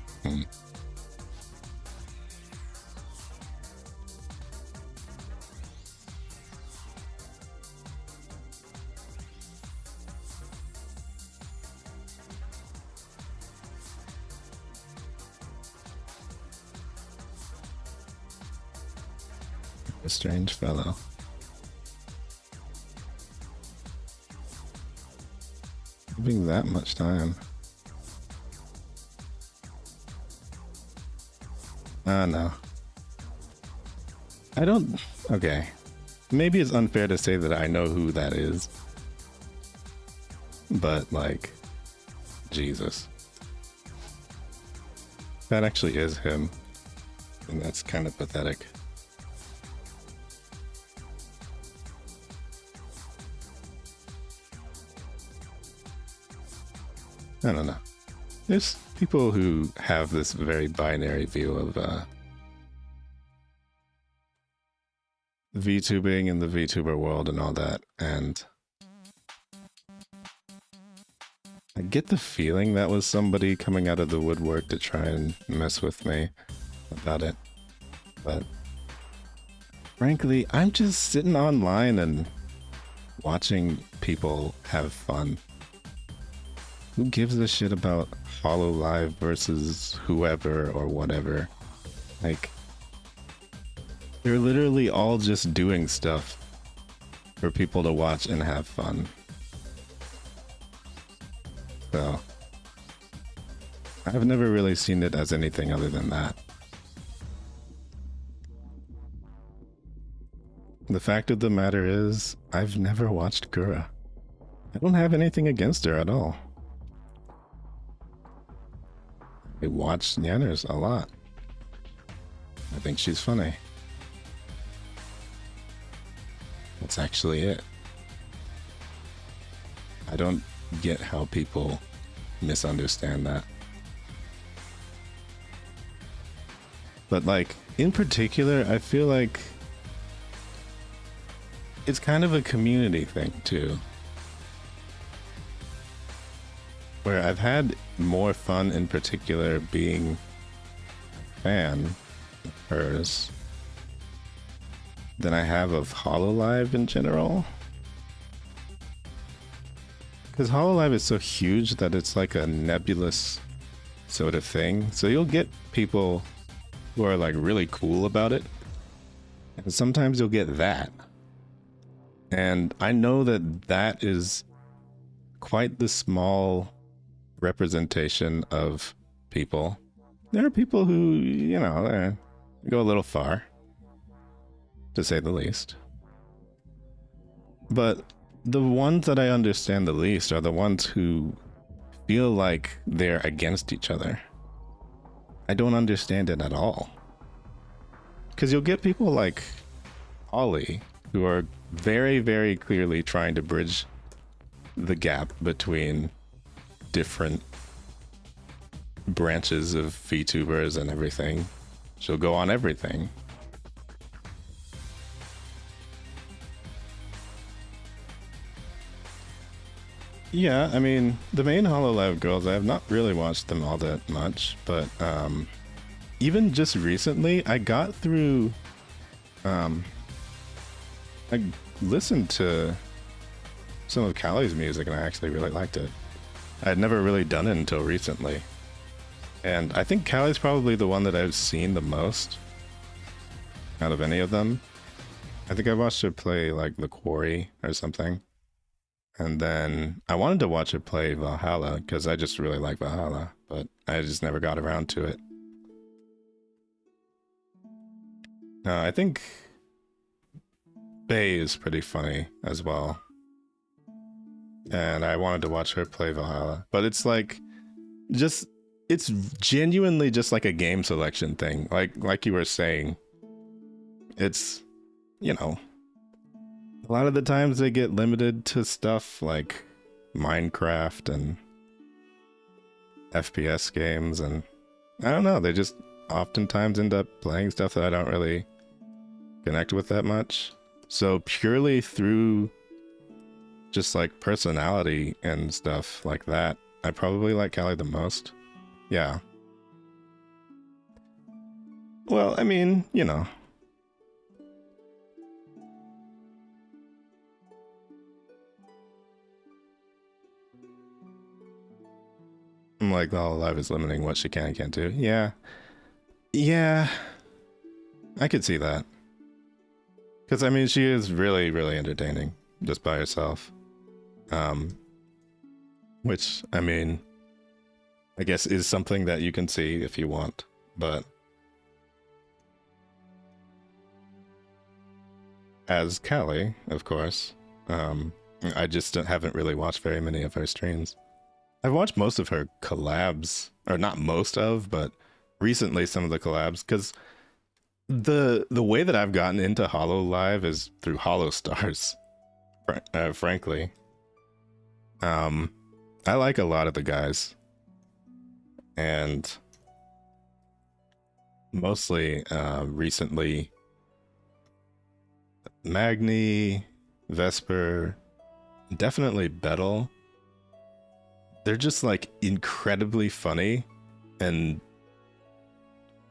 A strange fellow. Having that much time. No. I don't... Okay. Maybe it's unfair to say that I know who that is. But, like... Jesus. That actually is him. And that's kind of pathetic. I don't know. There's people who have this very binary view of VTubing and the VTuber world and all that, and I get the feeling that was somebody coming out of the woodwork to try and mess with me about it. But frankly, I'm just sitting online and watching people have fun. Who gives a shit about HoloLive versus whoever or whatever? Like, they're literally all just doing stuff for people to watch and have fun. So, I've never really seen it as anything other than that. The fact of the matter is, I've never watched Gura. I don't have anything against her at all. I watch Nyanners a lot. I think she's funny. That's actually it. I don't get how people misunderstand that. But like, in particular, I feel like it's kind of a community thing too. Where I've had more fun in particular being a fan of hers than I have of HoloLive in general. Because HoloLive is so huge that it's like a nebulous sort of thing. So you'll get people who are like really cool about it. And sometimes you'll get that. And I know that that is quite the small representation of people. There are people who, you know, go a little far, to say the least. But the ones that I understand the least are the ones who feel like they're against each other. I don't understand it at all. Because you'll get people like Ollie, who are very, very clearly trying to bridge the gap between different branches of VTubers and everything. She'll go on everything. Yeah, I mean, the main HoloLive girls, I have not really watched them all that much, but even just recently, I got through, I listened to some of Callie's music and I actually really liked it. I had never really done it until recently. And I think Callie's probably the one that I've seen the most out of any of them. I think I watched her play like The Quarry or something. And then I wanted to watch her play Valhalla because I just really like Valhalla, but I just never got around to it. I think Bae is pretty funny as well. And I wanted to watch her play Valhalla. But it's like, just, it's genuinely just like a game selection thing. Like you were saying. It's, you know, a lot of the times they get limited to stuff like Minecraft and FPS games. And I don't know, they just oftentimes end up playing stuff that I don't really connect with that much. So purely through just like personality and stuff like that, I probably like Callie the most. Yeah. Well, I mean, you know. Like, the HoloLive is limiting what she can and can't do. Yeah. Yeah. I could see that. Because, I mean, she is really, really entertaining just by herself. Which, I mean, I guess is something that you can see if you want. But as Callie, of course. I just haven't really watched very many of her streams. I've watched most of her collabs, or not most of, but recently some of the collabs, because the way that I've gotten into Hollow Live is through Hollow Stars, frankly. I like a lot of the guys, and mostly recently Magni, Vesper, definitely Bettel. They're just like incredibly funny and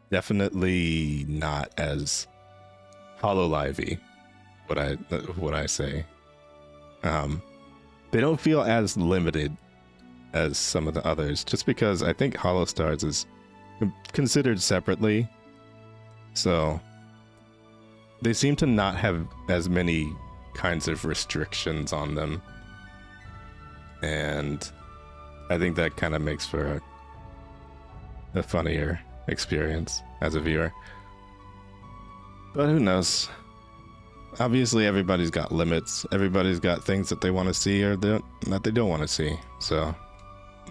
definitely not as Hololive-y, what I say. They don't feel as limited as some of the others, just because I think Hollow Stars is considered separately, so they seem to not have as many kinds of restrictions on them, and I think that kind of makes for a funnier experience as a viewer. But who knows? Obviously everybody's got limits, everybody's got things that they want to see or that they don't want to see. So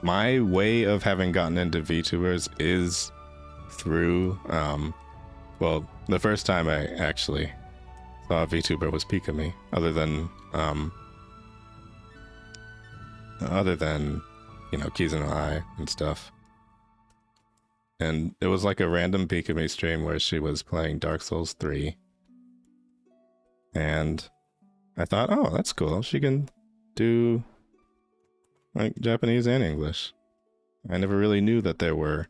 my way of having gotten into VTubers is through well, the first time I actually saw a VTuber was Pikami, other than you know, Keys and I and stuff. And it was like a random Pikami stream where she was playing Dark Souls 3. And I thought, oh, that's cool. She can do like Japanese and English. I never really knew that there were,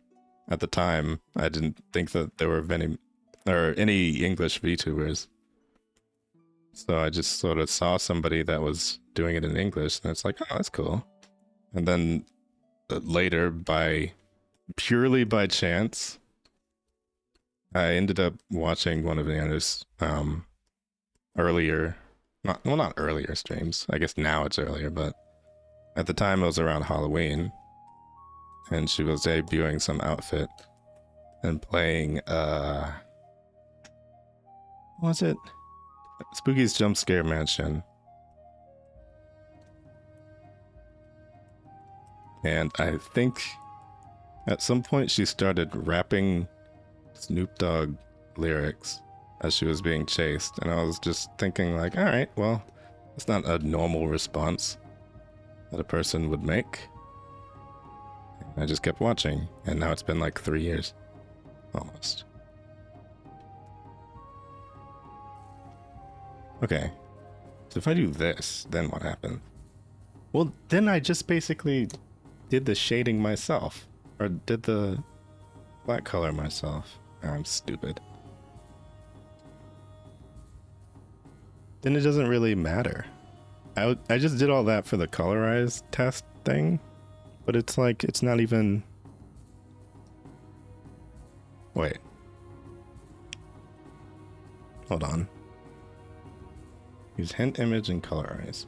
at the time, I didn't think that there were any English VTubers. So I just sort of saw somebody that was doing it in English, and it's like, oh, that's cool. And then later, purely by chance, I ended up watching one of Anna's earlier, not earlier streams. I guess now it's earlier, but at the time it was around Halloween, and she was debuting some outfit and playing what was it? Spooky's Jump Scare Mansion. And I think at some point she started rapping Snoop Dogg lyrics as she was being chased, and I was just thinking like, alright, well, it's not a normal response that a person would make. And I just kept watching, and now it's been like 3 years. Almost. Okay, so if I do this, then what happens? Well, then I just basically did the shading myself, or did the black color myself. Oh, I'm stupid. Then it doesn't really matter. I just did all that for the colorized test thing, but it's like, it's not even... Wait. Hold on. Use hint image and colorize.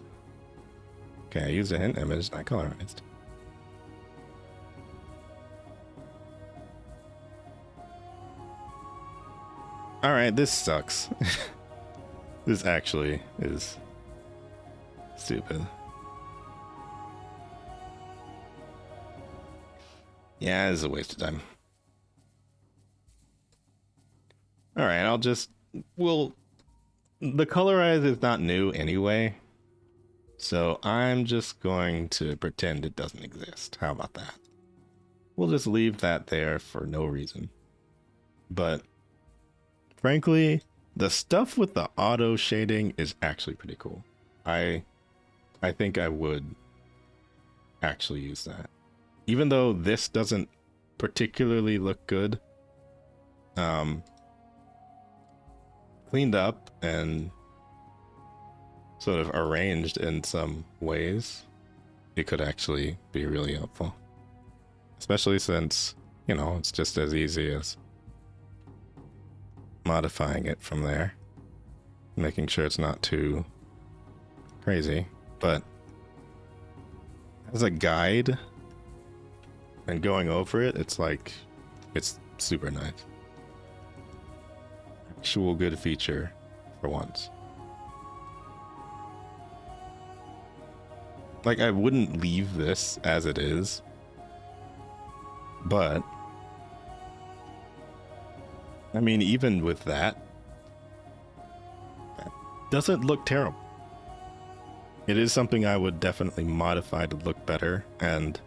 Okay, I used a hint image, not colorized. Alright, this sucks. This actually is stupid. Yeah, this is a waste of time. Alright, the colorize is not new anyway, so I'm just going to pretend it doesn't exist. How about that? We'll just leave that there for no reason. But frankly, the stuff with the auto shading is actually pretty cool. I think I would actually use that. Even though this doesn't particularly look good, cleaned up and sort of arranged in some ways, it could actually be really helpful. Especially since, you know, it's just as easy as modifying it from there, making sure it's not too crazy. But as a guide and going over it, it's like, it's super nice. Actual good feature for once. Like, I wouldn't leave this as it is, but I mean, even with that, it doesn't look terrible. It is something I would definitely modify to look better and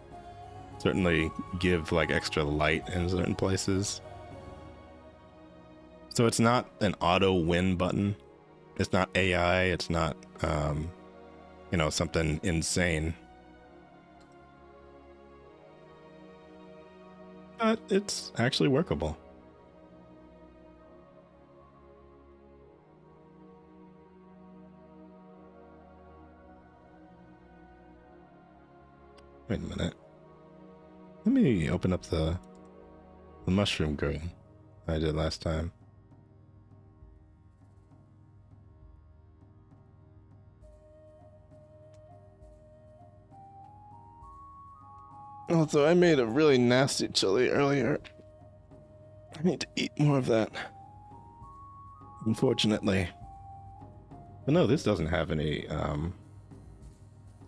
certainly give like extra light in certain places. So it's not an auto win button. It's not AI. It's not, you know, something insane. But it's actually workable. Wait a minute. Let me open up the mushroom garden I did last time. Although I made a really nasty chili earlier. I need to eat more of that. Unfortunately. But no, this doesn't have any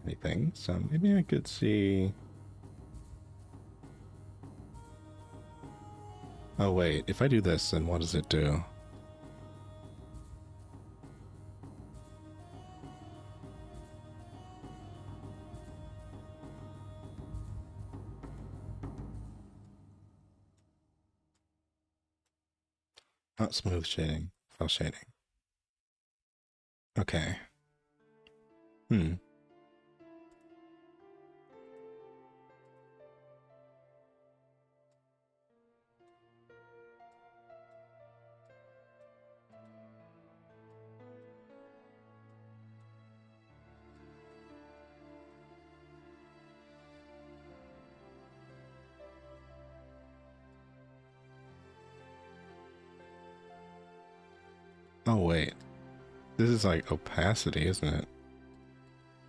anything, so maybe I could see. Oh wait, if I do this, then what does it do? Not smooth shading, fell shading. Okay. Oh wait, this is like opacity, isn't it?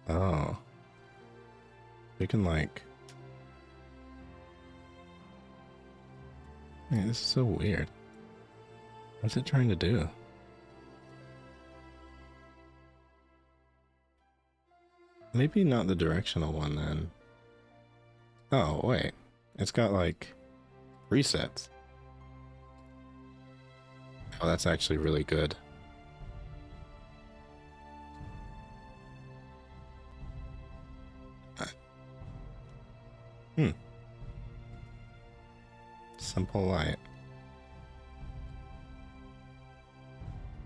Oh, we can like. Man, this is so weird. What's it trying to do? Maybe not the directional one then. Oh wait, it's got like resets. Oh, that's actually really good. Simple light.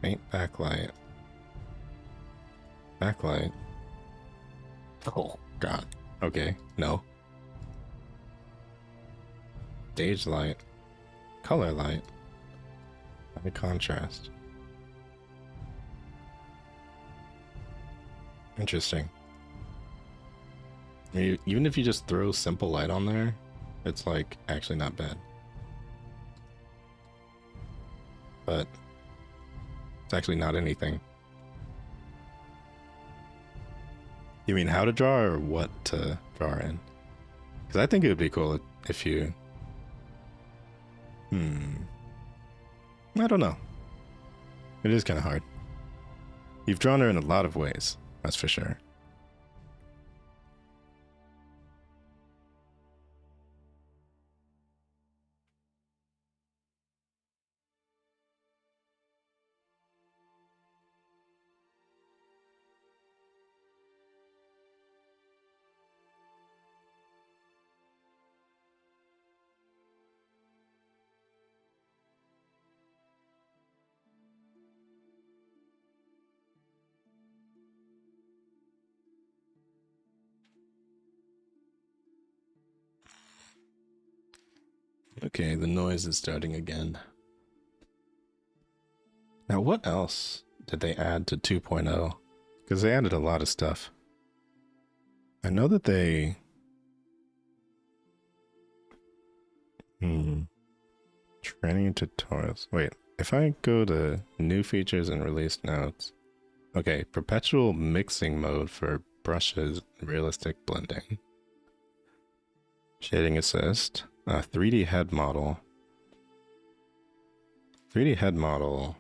Faint backlight. Backlight. Oh, God. Okay, no. Stage light. Color light. High contrast. Interesting. Even if you just throw simple light on there, it's like actually not bad. But it's actually not anything. You mean how to draw or what to draw in? Because I think it would be cool if you... I don't know. It is kind of hard. You've drawn her in a lot of ways, that's for sure. Okay, the noise is starting again. Now, what else did they add to 2.0? Because they added a lot of stuff. I know that they... Training tutorials. Wait, if I go to new features and release notes... Okay, perpetual mixing mode for brushes, realistic blending. Shading assist. 3D head model. 3D head model.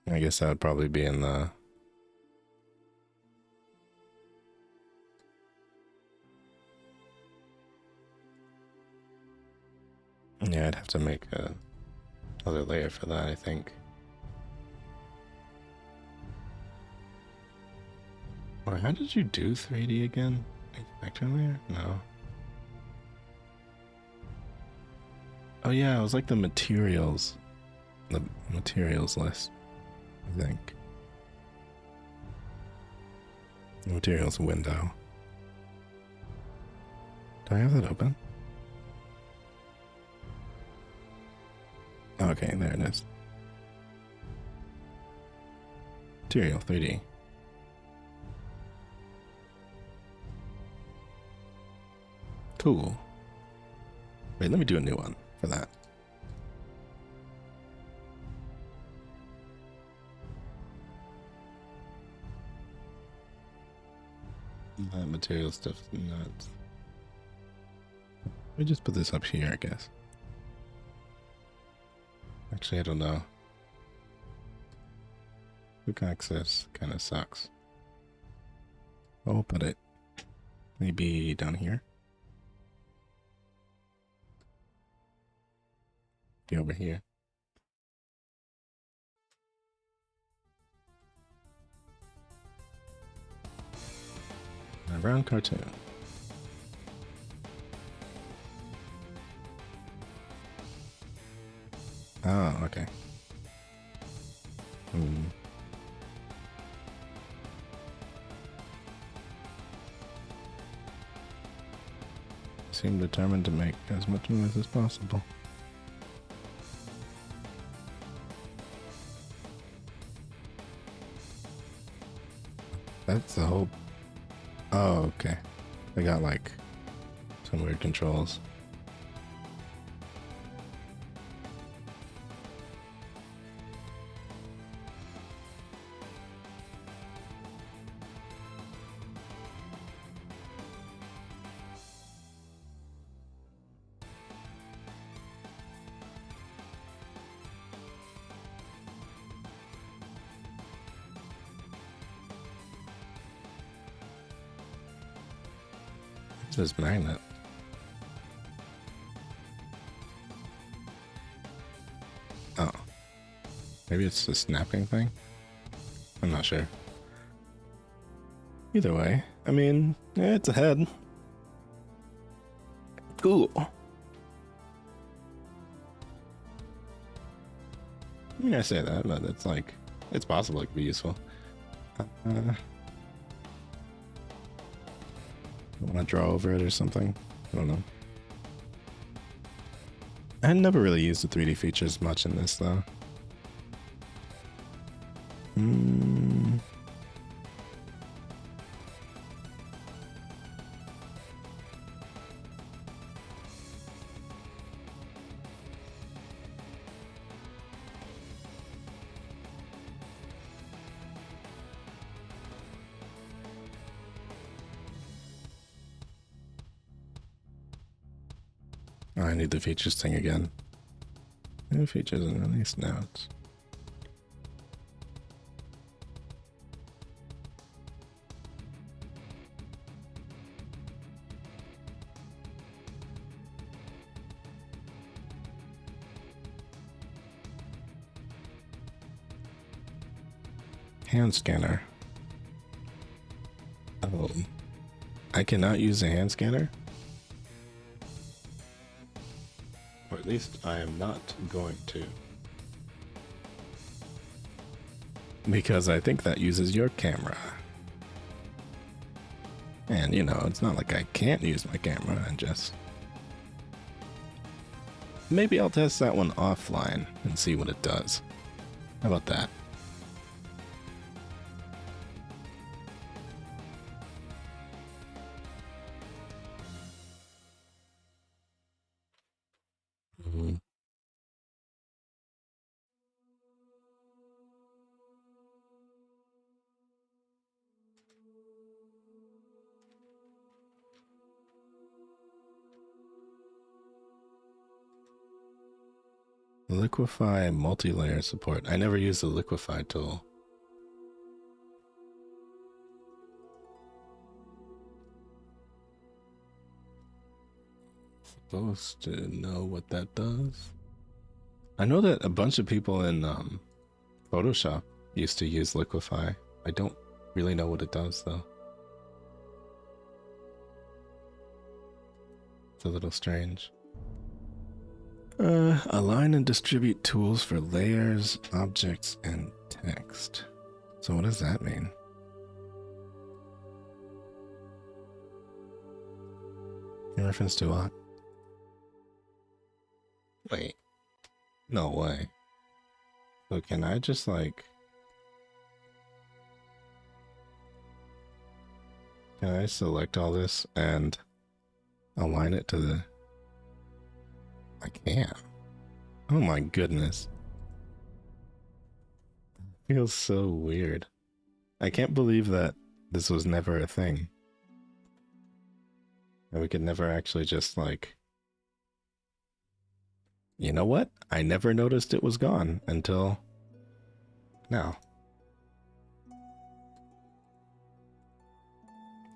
I guess that would probably be in the Yeah, I'd have to make a other layer for that, I think. Or how did you do 3D again? Vector layer? No. Oh yeah, it was like the materials list, I think. The materials window. Do I have that open? Okay, there it is. Material 3D. Cool. Wait, let me do a new one for that. That material stuff's nuts. Let me just put this up here, I guess. Actually, I don't know. Quick access kind of sucks. I'll put it maybe down here. Be over here. A round cartoon. Oh, okay. Seem determined to make as much noise as possible. That's the whole... Oh, okay. They got like some weird controls. This magnet. Oh. Maybe it's the snapping thing? I'm not sure. Either way, I mean, yeah, it's a head. Cool. I mean, I say that, but it's like, it's possible it could be useful. Want to draw over it or something? I don't know. I never really used the 3D features much in this though. Oh, I need the features thing again. New features and release notes. Hand scanner. Oh, I cannot use a hand scanner? Or at least I am not going to. Because I think that uses your camera. And you know, it's not like I can't use my camera and just... Maybe I'll test that one offline and see what it does. How about that? Liquify multi-layer support. I never use the liquify tool. supposed to know what that does. I know that a bunch of people in Photoshop used to use Liquify. I don't really know what it does though. It's a little strange. Align and distribute tools for layers, objects, and text. So what does that mean? In reference to what? Wait. No way. So can I just like... Can I select all this and align it to the... I can't. Oh my goodness. Feels so weird. I can't believe that this was never a thing. And we could never actually just like... You know what? I never noticed it was gone until now.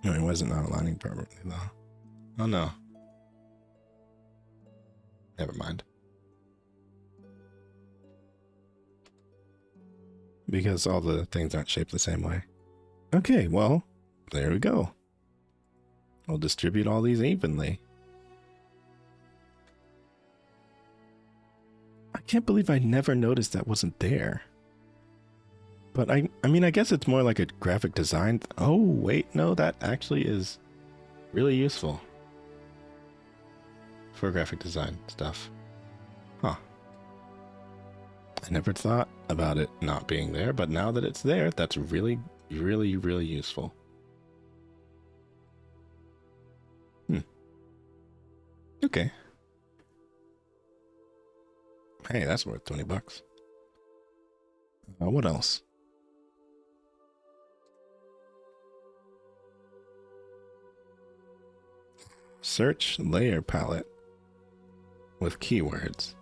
No, it wasn't not aligning permanently though. Oh no. Never mind. Because all the things aren't shaped the same way. Okay, well, there we go. We'll distribute all these evenly. I can't believe I never noticed that wasn't there. But I mean, I guess it's more like a graphic design. Oh, wait, no, that actually is really useful for graphic design stuff. Huh. I never thought about it not being there, but now that it's there, that's really, really, really useful. Okay. Hey, that's worth 20 bucks. What else? Search layer palette with keywords.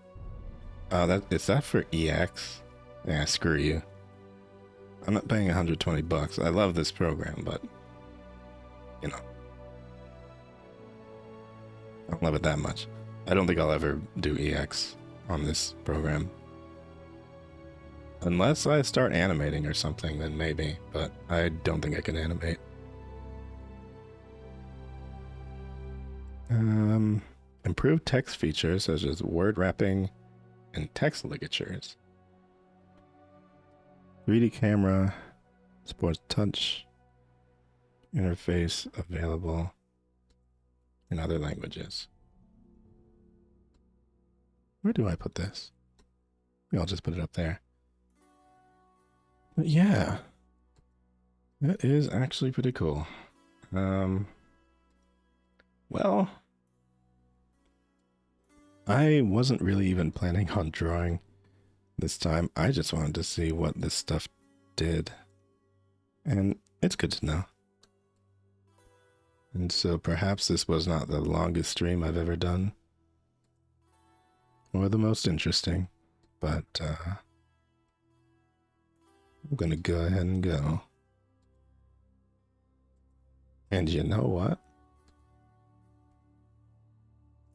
Is that for EX? Yeah, screw you. I'm not paying 120 bucks. I love this program, but you know, I don't love it that much. I don't think I'll ever do EX on this program. Unless I start animating or something, then maybe, but I don't think I can animate. Improved text features such as word wrapping and text ligatures. 3D camera, supports touch, interface available in other languages. Where do I put this? Maybe I'll just put it up there. But yeah, that is actually pretty cool. Well, I wasn't really even planning on drawing this time. I just wanted to see what this stuff did. And it's good to know. And so perhaps this was not the longest stream I've ever done. Or the most interesting. But I'm gonna go ahead and go. And you know what?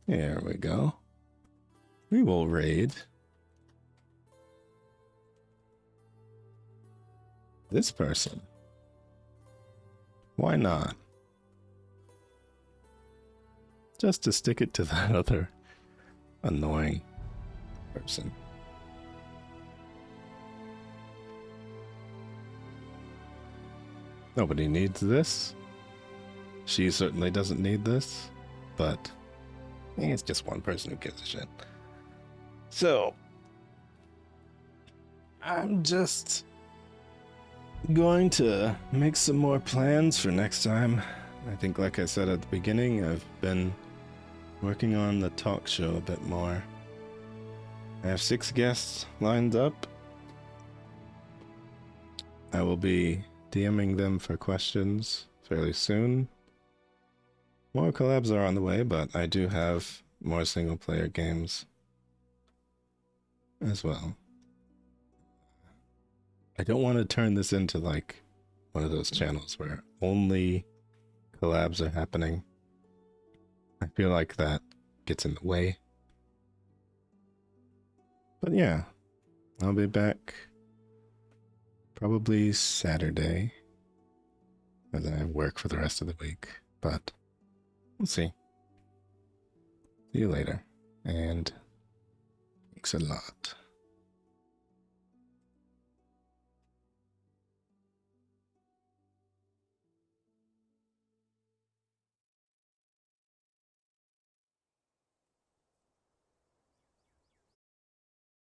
There we go. We will raid this person. Why not? Just to stick it to that other annoying person. Nobody needs this. She certainly doesn't need this, but it's just one person who gives a shit. So, I'm just going to make some more plans for next time. I think, like I said at the beginning, I've been working on the talk show a bit more. I have 6 guests lined up. I will be DMing them for questions fairly soon. More collabs are on the way, but I do have more single-player games as well. I don't want to turn this into like one of those channels where only collabs are happening. I feel like that gets in the way. But yeah, I'll be back probably Saturday, as I work for the rest of the week, but we'll see. See you later, and thanks a lot.